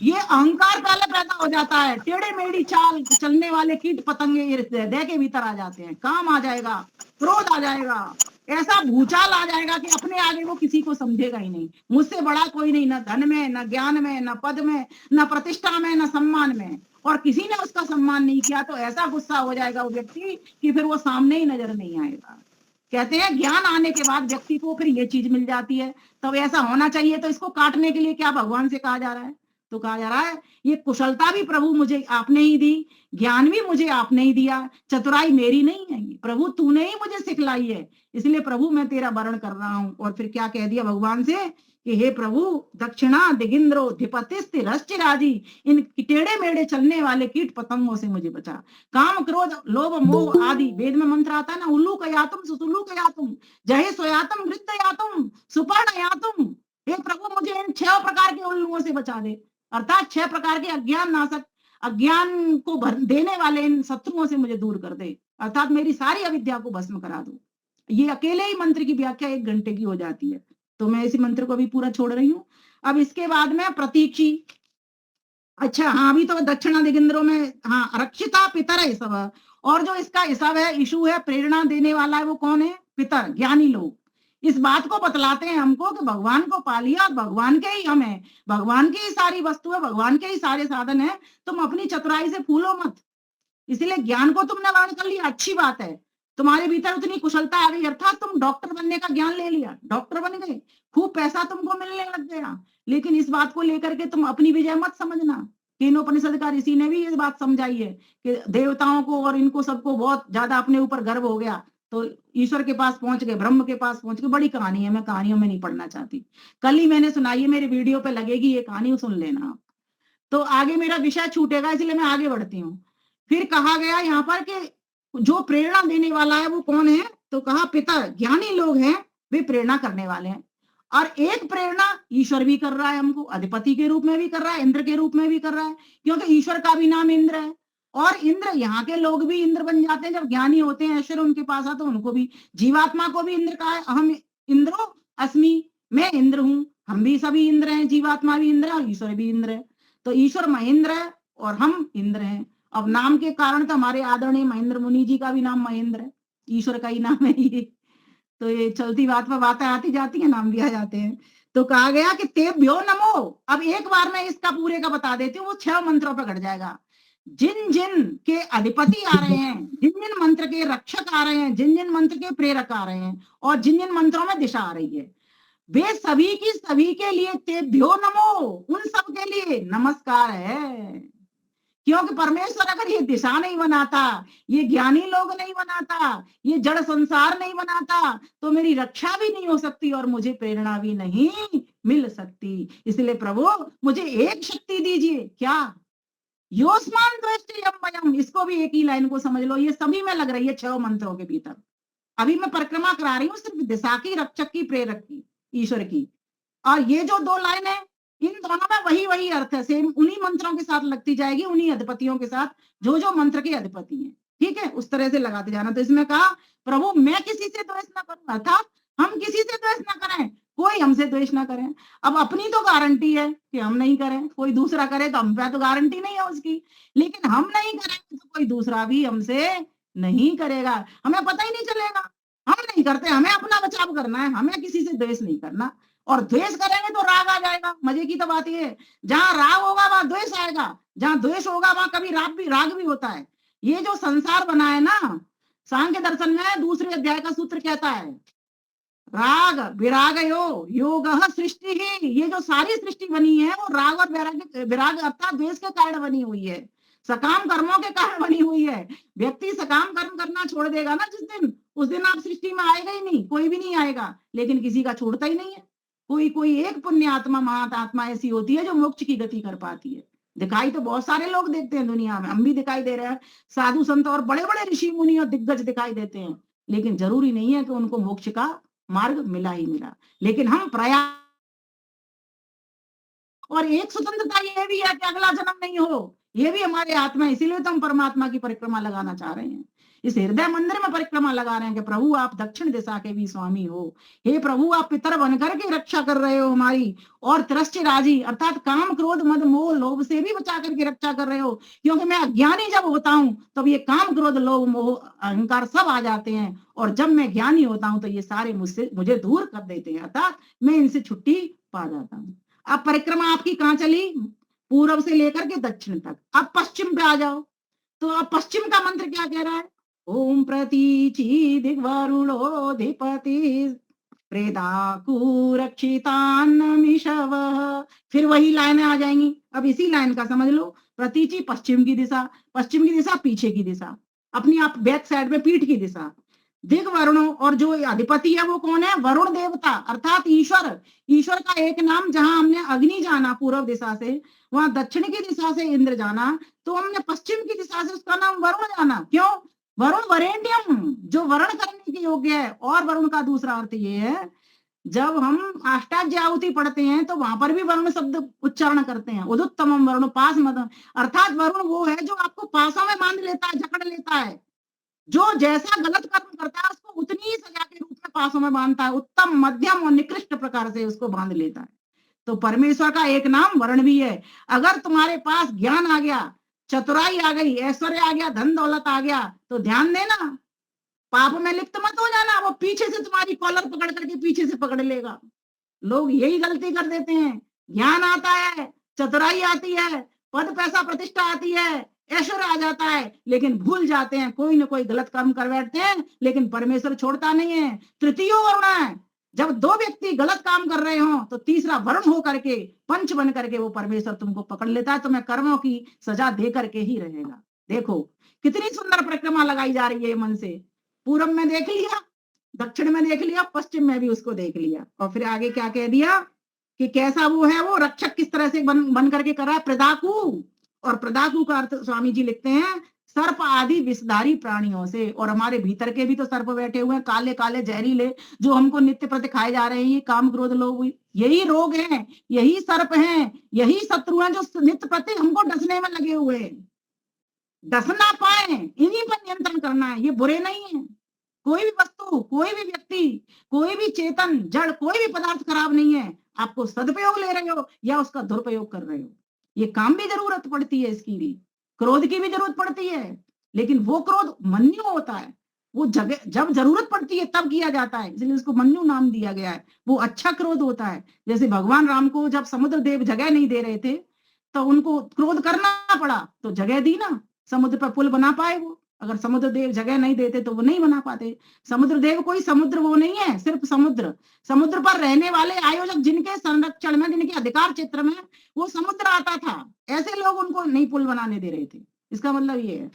ये अहंकार पहले पैदा हो जाता है। टेढ़े मेढ़ी चाल चलने वाले कीट पतंगे हृदय के भीतर आ जाते हैं। काम आ जाएगा, क्रोध आ जाएगा, ऐसा भूचाल आ जाएगा कि अपने आगे वो किसी को समझेगा ही नहीं। मुझसे बड़ा कोई नहीं, ना धन में, ना ज्ञान में, ना पद में, ना प्रतिष्ठा में, ना सम्मान में। और किसी ने उसका सम्मान नहीं किया तो ऐसा गुस्सा हो जाएगा वो व्यक्ति कि फिर वो सामने ही नजर नहीं आएगा। कहते हैं ज्ञान आने के बाद व्यक्ति को फिर ये चीज मिल जाती है। तब ऐसा होना चाहिए। तो इसको काटने के लिए क्या भगवान से कहा जा रहा है? तो कहा जा रहा है ये कुशलता भी प्रभु मुझे आपने ही दी, ज्ञान भी मुझे आपने ही दिया, चतुराई मेरी नहीं है, प्रभु तूने ही मुझे सिखलाई है। इसलिए प्रभु मैं तेरा वर्ण कर रहा हूं। और फिर क्या कह दिया भगवान से कि हे प्रभु, दक्षिणाधिगिंद्रो धिपतिस्थिरश्चिराजी, इन टेढ़े मेढ़े चलने वाले कीट पतंगों से मुझे बचा। काम क्रोध लोभ मोह आदि, वेद में मंत्र आता है ना, उल्लू कयातुम सुसुल्लू कयातुम जहे सोयातुम वृद्ध यातुम सुपर्ण यातुम। हे प्रभु मुझे इन 6 प्रकार के उल्लुओं से बचा दे। अर्थात 6 प्रकार के अज्ञान नाशक, अज्ञान को देने वाले इन शत्रुओं से मुझे दूर कर दे। अर्थात मेरी सारी अविद्या को भस्म करा दो। ये अकेले ही मंत्र की व्याख्या 1 घंटे की हो जाती है। तो मैं इसी मंत्र को भी पूरा छोड़ रही हूँ। अब इसके बाद में प्रतीक्षी। अच्छा हाँ, अभी तो दक्षिणाधिगिंद्रों में हाँ रक्षिता पितर है सब। और जो इसका सब है, इशू है, प्रेरणा देने वाला है, वो कौन है? पितर, ज्ञानी लोग। इस बात को बतलाते हैं हमको कि भगवान को पा लिया, भगवान के ही हम है, भगवान की ही सारी वस्तु है, भगवान के ही सारे साधन है। तुम अपनी चतुराई से फूलो मत। इसलिए ज्ञान को तुमने वर्ण कर लिया, अच्छी बात है। तुम्हारे भीतर उतनी कुशलता आ गई, अर्थात तुम डॉक्टर बनने का ज्ञान ले लिया, डॉक्टर बन गए, खूब पैसा तुमको मिलने लग गया। लेकिन इस बात को लेकर के तुम अपनी विजय मत समझना। केनोपनिषद का ऋषि ने भी ये बात समझाई है कि देवताओं को और इनको सबको बहुत ज्यादा अपने ऊपर गर्व हो गया तो ईश्वर के पास पहुंच गए, ब्रह्म के पास पहुंच गए। बड़ी कहानी है, मैं कहानियों में नहीं पढ़ना चाहती। कल ही मैंने सुनाई है, मेरे वीडियो पे लगेगी ये कहानी, सुन लेना। तो आगे मेरा विषय छूटेगा, इसलिए मैं आगे बढ़ती हूँ। फिर कहा गया यहाँ पर कि जो प्रेरणा देने वाला है वो कौन है? तो कहा पितर, ज्ञानी लोग हैं, वे प्रेरणा करने वाले हैं। और एक प्रेरणा ईश्वर भी कर रहा है हमको, अधिपति के रूप में भी कर रहा है, इंद्र के रूप में भी कर रहा है, क्योंकि ईश्वर का भी नाम इंद्र है। और इंद्र, यहाँ के लोग भी इंद्र बन जाते हैं जब ज्ञानी होते हैं, ऐश्वर्य उनके पास आता, तो उनको भी, जीवात्मा को भी इंद्र कहा है। अहम इंद्रो अस्मि, मैं इंद्र हूं। हम भी सभी इंद्र हैं, जीवात्मा भी इंद्र है, ईश्वर भी इंद्र है। तो ईश्वर महेंद्र है और हम इंद्र हैं। अब नाम के कारण तो हमारे आदरणीय महेंद्र मुनि जी का भी नाम महेंद्र है, ईश्वर का ही नाम है ये। तो ये चलती बात पर बातें आती जाती है, नाम भी आ जाते हैं। तो कहा गया कि तेभ्यो नमो। अब एक बार मैं इसका पूरे का बता देती हूँ, वो 6 मंत्रों पर घट जाएगा। जिन जिन के अधिपति आ रहे हैं, जिन जिन मंत्र के रक्षक आ रहे हैं, जिन जिन मंत्र के प्रेरक आ रहे हैं, और जिन जिन मंत्रों में दिशा आ रही है, वे सभी की सभी के लिए तेभ्यो नमो, उन सब के लिए नमस्कार है। क्योंकि परमेश्वर अगर ये दिशा नहीं बनाता, ये ज्ञानी लोग नहीं बनाता, ये जड़ संसार नहीं बनाता, तो मेरी रक्षा भी नहीं हो सकती और मुझे प्रेरणा भी नहीं मिल सकती। इसलिए प्रभु मुझे एक शक्ति दीजिए, क्या? योस्मान द्वेष्टि यम वयम। इसको भी एक ही लाइन को समझ लो, ये सभी में लग रही है 6 मंत्रों के भीतर। अभी मैं परिक्रमा करा रही हूँ सिर्फ दिशा की, रक्षक की, प्रेरक की, ईश्वर की। और ये जो 2 लाइन है, इन दोनों में वही वही अर्थ है, सेम उन्हीं मंत्रों के साथ लगती जाएगी, उन्हीं अधिपतियों के साथ, जो जो मंत्र के अधिपति हैं। ठीक है, उस तरह से लगाते जाना। तो इसमें कहा प्रभु मैं किसी से द्वेष ना करूं, अर्थात हम किसी से द्वेष ना करें, कोई हमसे द्वेष ना करें। अब अपनी तो गारंटी है कि हम नहीं करें, कोई दूसरा करे तो हम पे तो गारंटी नहीं है उसकी, लेकिन हम नहीं करेंगे तो कोई दूसरा भी हमसे नहीं करेगा, हमें पता ही नहीं चलेगा। हम नहीं करते, हमें अपना बचाव करना है, हमें किसी से द्वेष नहीं करना। और द्वेष करेंगे तो राग आ जाएगा। मजे की तो बात ये है, जहां राग होगा वहां द्वेष आएगा, जहां द्वेष होगा वहां कभी राग भी होता है। ये जो संसार बना है ना, सांख्य दर्शन में दूसरे अध्याय का सूत्र कहता है राग विरागयो योगः सृष्टि ही। ये जो सारी सृष्टि बनी है वो राग और विराग अर्थात द्वेष के कारण बनी हुई है, सकाम कर्मों के कारण बनी हुई है। व्यक्ति सकाम कर्म करना छोड़ देगा ना जिस दिन, उस दिन आप सृष्टि में आएगा ही नहीं, कोई भी नहीं आएगा। लेकिन किसी का छोड़ता ही नहीं है। कोई एक पुण्य आत्मा, महात्मा ऐसी होती है जो मोक्ष की गति कर पाती है। दिखाई तो बहुत सारे लोग देते हैं दुनिया में, हम भी दिखाई दे रहे हैं, साधु संत और बड़े बड़े ऋषि मुनि और दिग्गज दिखाई देते हैं, लेकिन जरूरी नहीं है कि उनको मोक्ष का मार्ग मिला ही मिला। लेकिन हम प्रयास, और एक स्वतंत्रता ये भी है कि अगला जन्म नहीं हो, ये भी हमारे हाथ में। इसीलिए तो हम परमात्मा की परिक्रमा लगाना चाह रहे हैं, इस हृदय मंदिर में परिक्रमा लगा रहे हैं कि प्रभु आप दक्षिण दिशा के भी स्वामी हो। हे प्रभु आप पितर बनकर के रक्षा कर रहे हो हमारी, और त्रस्य राजी अर्थात काम क्रोध मद मोह लोभ से भी बचा करके रक्षा कर रहे हो। क्योंकि मैं अज्ञानी जब होता हूँ तब ये काम क्रोध लोभ मोह अहंकार सब आ जाते हैं, और जब मैं ज्ञानी होता हूँ तो ये सारे मुझे दूर कर देते हैं, अर्थात मैं इनसे छुट्टी पा जाता हूँ। अब परिक्रमा आपकी कहाँ चली? पूर्व से लेकर के दक्षिण तक। अब पश्चिम पे आ जाओ, तो अब पश्चिम का मंत्र क्या कह रहा है? ओम प्रतीचि दिग्वरुणोधिपति प्रेदाकुरक्षितान्नमिषव। फिर वही लाइनें आ जाएंगी। अब इसी लाइन का समझ लो, प्रतीचि पश्चिम की दिशा, पश्चिम की दिशा पीछे की दिशा, अपनी आप बैक साइड में पीठ की दिशा। दिग्वरुणों, और जो अधिपति है वो कौन है? वरुण देवता अर्थात ईश्वर। ईश्वर का एक नाम, जहां हमने अग्नि जाना पूर्व दिशा से, वहां दक्षिण की दिशा से इंद्र जाना, तो हमने पश्चिम की दिशा से उसका नाम वरुण जाना। क्यों? वरुण वरेण्यम, जो वर्ण करने के योग्य है। और वरुण का दूसरा अर्थ ये है, जब हम अष्टाध्यायी पढ़ते हैं तो वहां पर भी वरुण शब्द उच्चारण करते हैं, उदुत्तमम वरुण पास मदम, अर्थात वरुण वो है जो आपको पासों में बांध लेता है, जकड़ लेता है, जो जैसा गलत कर्म करता है उसको उतनी ही सजा के रूप में पासों में बांधता है, उत्तम मध्यम और निकृष्ट प्रकार से उसको बांध लेता है। तो परमेश्वर का एक नाम वरुण भी है। अगर तुम्हारे पास ज्ञान आ गया, चतुराई आ गई, ऐश्वर्य आ गया, धन दौलत आ गया, तो ध्यान देना, पाप में लिप्त मत हो जाना, वो पीछे से तुम्हारी कॉलर पकड़ करके पीछे से पकड़ लेगा। लोग यही गलती कर देते हैं, ज्ञान आता है, चतुराई आती है, पद पैसा प्रतिष्ठा आती है, ऐश्वर्य आ जाता है, लेकिन भूल जाते हैं, कोई ना कोई गलत काम कर बैठते हैं, लेकिन परमेश्वर छोड़ता नहीं है। तृतीय वरुण है, जब 2 व्यक्ति गलत काम कर रहे हो तो तीसरा वरुण हो करके, पंच बन करके वो परमेश्वर तुमको पकड़ लेता है, तुम्हें कर्मों की सजा दे करके ही रहेगा। देखो कितनी सुंदर परिक्रमा लगाई जा रही है मन से। पूर्व में देख लिया, दक्षिण में देख लिया, पश्चिम में भी उसको देख लिया, और फिर आगे क्या कह दिया कि कैसा वो है, वो रक्षक किस तरह से बन करके कर रहा है, प्रदाकु। और प्रदाकु का अर्थ स्वामी जी लिखते हैं सर्प आदि विषधारी प्राणियों से। और हमारे भीतर के भी तो सर्प बैठे हुए हैं, काले काले जहरीले, जो हमको नित्य प्रति खाए जा रहे हैं। ये काम क्रोध लोभ, यही रोग हैं, यही सर्प हैं, यही शत्रु हैं जो नित्य प्रति हमको डसने में लगे हुए हैं। डस ना पाए, इन्हीं पर नियंत्रण करना है। ये बुरे नहीं है, कोई भी वस्तु, कोई भी व्यक्ति, कोई भी चेतन जड़, कोई भी पदार्थ खराब नहीं है। आपको सदुपयोग ले रहे हो या उसका दुरुपयोग कर रहे हो, ये काम भी जरूरत पड़ती है, इसकी भी, क्रोध की भी जरूरत पड़ती है। लेकिन वो क्रोध मन्यु होता है, वो जब जरूरत पड़ती है तब किया जाता है, इसलिए उसको मन्यु नाम दिया गया है। वो अच्छा क्रोध होता है। जैसे भगवान राम को जब समुद्र देव जगह नहीं दे रहे थे तो उनको क्रोध करना पड़ा, तो जगह दी ना, समुद्र पर पुल बना पाए वो। अगर समुद्र देव जगह नहीं देते तो वो नहीं बना पाते। समुद्र देव कोई समुद्र वो नहीं है, सिर्फ समुद्र पर रहने वाले आयोजक जिनके संरक्षण में, जिनके अधिकार क्षेत्र में वो समुद्र आता था, ऐसे लोग उनको नहीं पुल बनाने दे रहे थे। इसका मतलब ये है।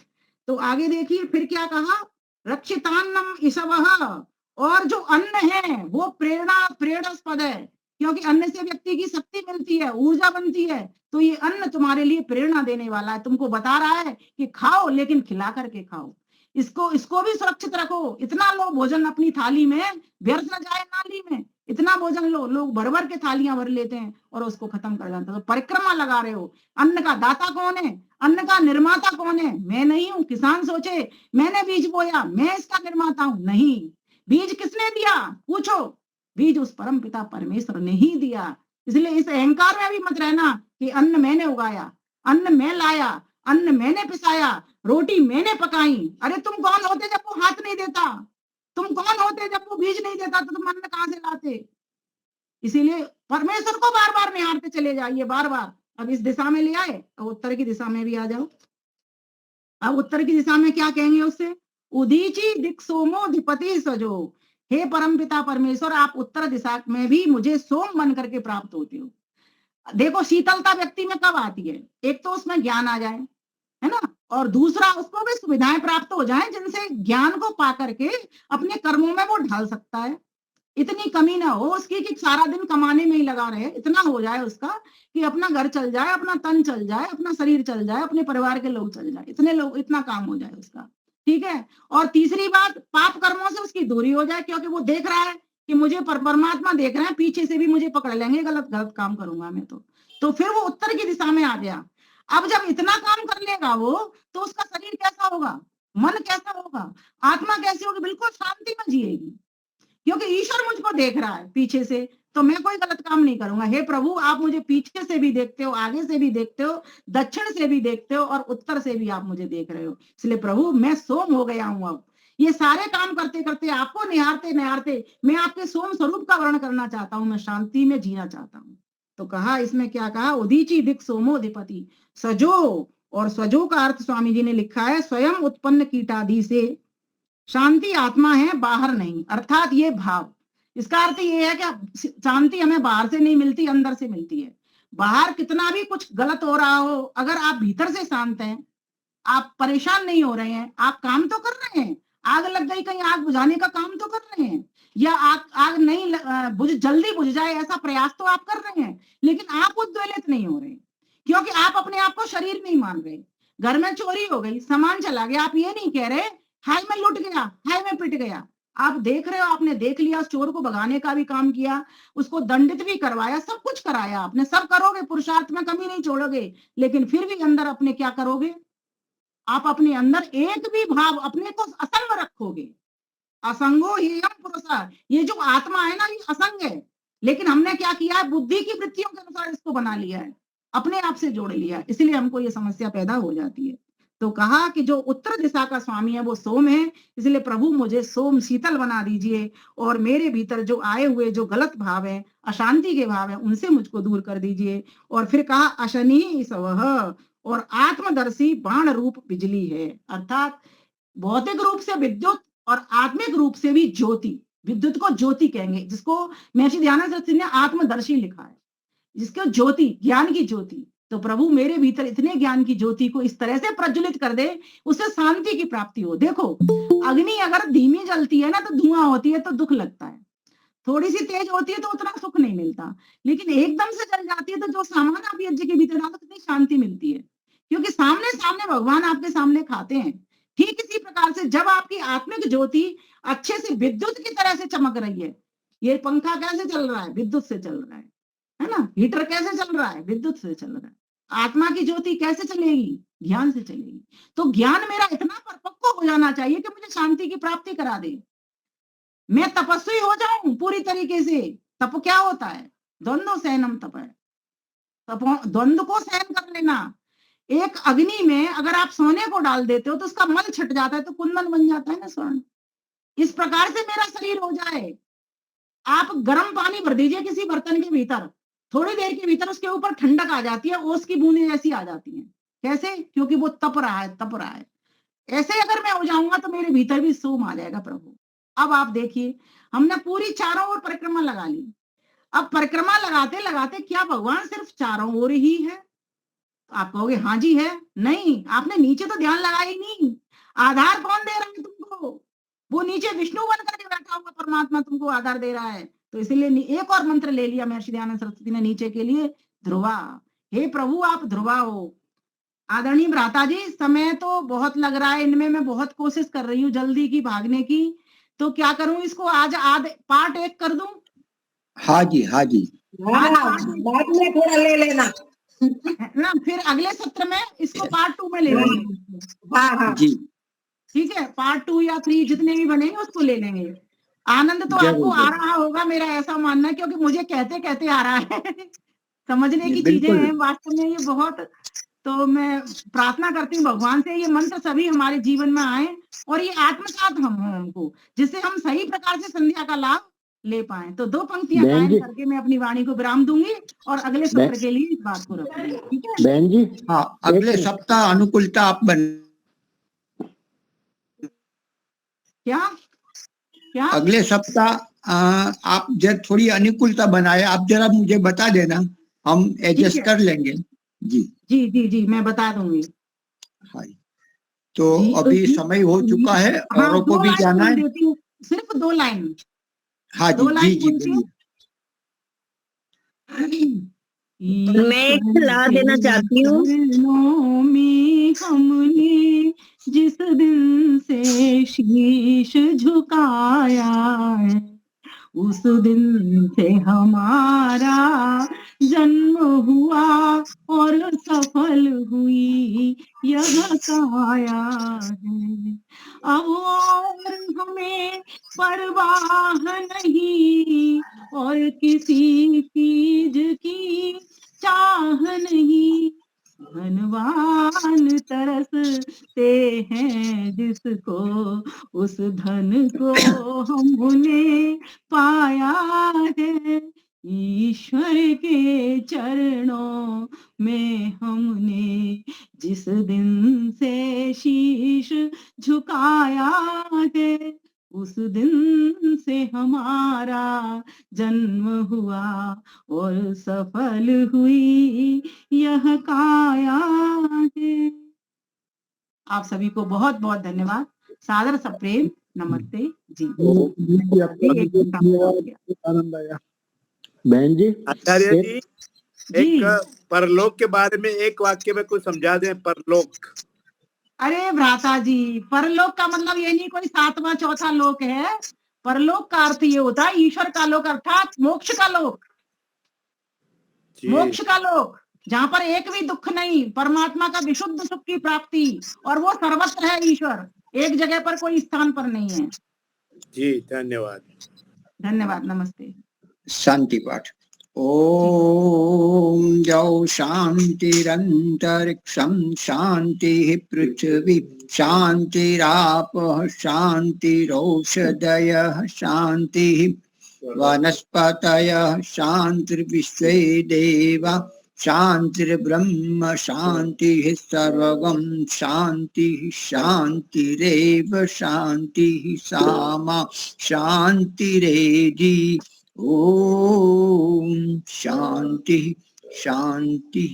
तो आगे देखिए फिर क्या कहा, रक्षितान्नम ईशवः, और जो अन्न है वो प्रेरणास्पद है, क्योंकि अन्न से व्यक्ति की शक्ति मिलती है, ऊर्जा बनती है। तो ये अन्न तुम्हारे लिए प्रेरणा देने वाला है, तुमको बता रहा है कि खाओ लेकिन खिला करके खाओ, इसको भी सुरक्षित रखो। इतना लो भोजन अपनी थाली में, व्यर्थ न जाए नाली में। इतना भोजन लो, लोग भर भर के थालियां भर लेते हैं और उसको खत्म कर जाते हैं। तो परिक्रमा लगा रहे हो। अन्न का दाता कौन है, अन्न का निर्माता कौन है? मैं नहीं हूं। किसान सोचे मैंने बीज बोया, मैं इसका निर्माता हूं, नहीं। बीज किसने दिया पूछो, बीज उस परम पिता परमेश्वर ने ही दिया। इसलिए इस अहंकार में भी मत रहना कि अन्न मैंने उगाया, अन्न मैं लाया, अन्न मैंने पिसाया, रोटी मैंने पकाई। अरे तुम कौन होते जब वो हाथ नहीं देता? तुम कौन होते जब वो बीज नहीं देता? तो तुम अन्न कहां से लाते? इसीलिए परमेश्वर को बार बार निहारते चले जाइए, बार बार। अब इस दिशा में ले आए, अब उत्तर की दिशा में भी आ जाओ। अब उत्तर की दिशा में क्या कहेंगे उससे, उदीची दिक सोमो अधिपति सजो। हे परमपिता परमेश्वर, आप उत्तर दिशा में भी मुझे सोम बन करके प्राप्त होते हो। देखो शीतलता व्यक्ति में कब आती है, एक तो उसमें ज्ञान आ जाए, है ना, और दूसरा उसको भी सुविधाएं प्राप्त हो जाएं जिनसे ज्ञान को पा करके अपने कर्मों में वो ढाल सकता है। इतनी कमी ना हो उसकी कि सारा दिन कमाने में ही लगा रहे, इतना हो जाए उसका कि अपना घर चल जाए, अपना तन चल जाए, अपना शरीर चल जाए, अपने परिवार के लोग चल जाए, इतना काम हो जाए उसका, ठीक है। और तीसरी बात, पाप कर्मों से उसकी दूरी हो जाए, क्योंकि वो देख रहा है कि मुझे परमात्मा देख रहे हैं, पीछे से भी मुझे पकड़ लेंगे, गलत काम करूंगा मैं तो फिर वो उत्तर की दिशा में आ गया। अब जब इतना काम कर लेगा वो, तो उसका शरीर कैसा होगा, मन कैसा होगा, आत्मा कैसी होगी? बिल्कुल शांति में जिएगी, क्योंकि ईश्वर मुझको देख रहा है पीछे से, तो मैं कोई गलत काम नहीं करूंगा। हे प्रभु, आप मुझे पीछे से भी देखते हो, आगे से भी देखते हो, दक्षिण से भी देखते हो और उत्तर से भी आप मुझे देख रहे हो। इसलिए प्रभु मैं सोम हो गया हूं। अब ये सारे काम करते करते, आपको निहारते निहारते मैं आपके सोम स्वरूप का वर्णन करना चाहता हूं, मैं शांति में जीना चाहता हूं। तो कहा, इसमें क्या कहा, उदीची दिक सोमोधिपति सजो। और सजो का अर्थ स्वामी जी ने लिखा है स्वयं उत्पन्न कीटादि से। शांति आत्मा है, बाहर नहीं, अर्थात ये भाव। इसका अर्थ ये है कि शांति हमें बाहर से नहीं मिलती, अंदर से मिलती है। बाहर कितना भी कुछ गलत हो रहा हो, अगर आप भीतर से शांत हैं, आप परेशान नहीं हो रहे हैं, आप काम तो कर रहे हैं, आग लग गई कहीं आग बुझाने का काम तो कर रहे हैं, या आग नहीं जल्दी बुझ जाए ऐसा प्रयास तो आप कर रहे हैं, लेकिन आप उद्वेलित नहीं हो रहे, क्योंकि आप अपने आप को शरीर नहीं मान रहे। घर में चोरी हो गई, सामान चला गया, आप ये नहीं कह रहे हाय मैं लुट गया, हाय मैं पिट गया। आप देख रहे हो, आपने देख लिया, चोर को भगाने का भी काम किया, उसको दंडित भी करवाया, सब कुछ कराया आपने, सब करोगे, पुरुषार्थ में कमी नहीं छोड़ोगे, लेकिन फिर भी अंदर अपने क्या करोगे, आप अपने अंदर एक भी भाव, अपने को असंग रखोगे। असंगो हेयम पुरुषा, ये जो आत्मा है ना, ये असंग है, लेकिन हमने क्या किया है, बुद्धि की वृत्तियों के अनुसार इसको बना लिया है, अपने आप से जोड़ लिया है, इसलिए हमको ये समस्या पैदा हो जाती है। तो कहा कि जो उत्तर दिशा का स्वामी है वो सोम है, इसलिए प्रभु मुझे सोम शीतल बना दीजिए, और मेरे भीतर जो आए हुए जो गलत भाव है, अशांति के भाव है, उनसे मुझको दूर कर दीजिए। और फिर कहा अशनी सवह, और आत्मदर्शी बाण रूप बिजली है, अर्थात भौतिक रूप से विद्युत और आत्मिक रूप से भी ज्योति। विद्युत को ज्योति कहेंगे, जिसको महर्षि दयानंद सरस्वती ने आत्मदर्शी लिखा है, जिसको ज्योति, ज्ञान की ज्योति। तो प्रभु मेरे भीतर इतने ज्ञान की ज्योति को इस तरह से प्रज्वलित कर दे, उससे शांति की प्राप्ति हो। देखो अग्नि अगर धीमी जलती है ना तो धुआं होती है तो दुख लगता है, थोड़ी सी तेज होती है तो उतना सुख नहीं मिलता, लेकिन एकदम से जल जाती है तो जो सामान आप यज्ञ के भीतर डालो कितनी शांति मिलती है, क्योंकि सामने सामने भगवान आपके सामने खाते हैं। ठीक इसी प्रकार से जब आपकी आत्मिक ज्योति अच्छे से विद्युत की तरह से चमक रही है, ये पंखा कैसे चल रहा है, विद्युत से चल रहा है ना, हीटर कैसे चल रहा है, विद्युत से चल रहा है, आत्मा की ज्योति कैसे चलेगी, ज्ञान से चलेगी। तो ज्ञान मेरा इतना परिपक्व हो जाना चाहिए कि मुझे शांति की प्राप्ति करा दे, मैं तपस्वी हो जाऊं पूरी तरीके से। तप क्या होता है, द्वंद्व सहनम तप है, द्वंद्व को सहन कर लेना। एक अग्नि में अगर आप सोने को डाल देते हो तो उसका मल छट जाता है तो कुंदन बन जाता है ना स्वर्ण। इस प्रकार से मेरा शरीर हो जाए। आप गर्म पानी भर दीजिए किसी बर्तन के भीतर, थोड़ी देर के भीतर उसके ऊपर ठंडक आ जाती है, ओस की बूंदें जैसी आ जाती हैं। कैसे? क्योंकि वो तप रहा है, तप रहा है। ऐसे अगर मैं हो जाऊंगा तो मेरे भीतर भी सोम आ जाएगा प्रभु। अब आप देखिए, हमने पूरी चारों ओर परिक्रमा लगा ली। अब परिक्रमा लगाते लगाते क्या भगवान सिर्फ चारों ओर ही है? आप कहोगे हाँ जी है। नहीं, आपने नीचे तो ध्यान लगाया ही नहीं। आधार कौन दे रहा है तुमको? वो नीचे विष्णु बन करके बैठा हुआ परमात्मा तुमको आधार दे रहा है। तो इसीलिए एक और मंत्र ले लिया महर्षि दयानंद सरस्वती ने नीचे के लिए, ध्रुवा। हे प्रभु आप ध्रुवा हो। आदरणीय भ्राता जी, समय तो बहुत लग रहा है, इनमें मैं बहुत कोशिश कर रही हूँ जल्दी की भागने की, तो क्या करूं, इसको आज पार्ट 1 कर दूं? हाँ जी, हाँ जी। बाद में थोड़ा ले लेना ना, फिर अगले सत्र में इसको पार्ट 2 में ले लेंगे। हाँ हाँ जी ठीक है, पार्ट 2 या 3 जितने भी बनेंगे उसको ले लेंगे। आनंद तो जरूर, आपको आ जरूर। रहा होगा, मेरा ऐसा मानना है, क्योंकि मुझे कहते कहते आ रहा है समझने जी, की चीजें बिल्कुल। हैं वास्तव में ये बहुत। तो मैं प्रार्थना करती हूँ भगवान से ये मंत्र सभी हमारे जीवन में आए और ये आत्मसात हम हो हमको, जिससे हम सही प्रकार से संध्या का लाभ ले पाए। तो 2 पंक्तियां बहन गायन जी। करके मैं अपनी वाणी को विराम दूंगी और अगले सत्र के लिए इस बात को रखूंगी। ठीक है बहन जी, हाँ, अगले सप्ताह अनुकूलता आप क्या क्या अगले सप्ताह आप जरा थोड़ी अनुकूलता बनाए, आप जरा मुझे बता देना, हम एडजस्ट है। कर लेंगे। जी जी जी जी मैं बता दूंगी। हाँ। तो जी, अभी समय हो चुका है, हाँ, औरों को 2 भी लाइन जाना बोल है। देती हूँ, सिर्फ 2 लाइन। हाँ जी, 2 जी लाइन जी बोलती हूँ। मैं एक सलाह देना चाहती हूँ। चरणों में हमने जिस दिन से शीश झुकाया है, उस दिन से हमारा जन्म हुआ और सफल हुई यह काया है। अब और हमें परवाह नहीं और किसी चीज की चाह नहीं। धनवान तरसते हैं जिसको, उस धन को हमने पाया है। ईश्वर के चरणों में हमने जिस दिन से शीश झुकाया है, उस दिन से हमारा जन्म हुआ और सफल हुई यह काया है। आप सभी को बहुत बहुत धन्यवाद, सादर सप्रेम नमस्ते जी। आनंद आया। बहन जी, आचार्य जी, जी एक परलोक के बारे में एक वाक्य में कुछ समझा दें। परलोक, अरे भ्राता जी, परलोक का मतलब ये नहीं कोई 7वां चौथा लोक है। परलोक का अर्थ ये होता है ईश्वर का लोक, अर्थात मोक्ष का लोक। मोक्ष का लोक जहाँ पर एक भी दुख नहीं, परमात्मा का विशुद्ध सुख की प्राप्ति, और वो सर्वत्र है ईश्वर, एक जगह पर कोई स्थान पर नहीं है। जी धन्यवाद। धन्यवाद, नमस्ते। शांति पाठ। ओम जौ शांतिरंतरिक्षं शांति पृथ्वी शांतिरापः शांतिरौषधयः शांति वनस्पतयः शांतिर्विश्वे देवा शांतिर्ब्रह्म शांति सर्वं शांति शांतिरेव शांति सामा शांतिरेधि। ओम शांति शांति।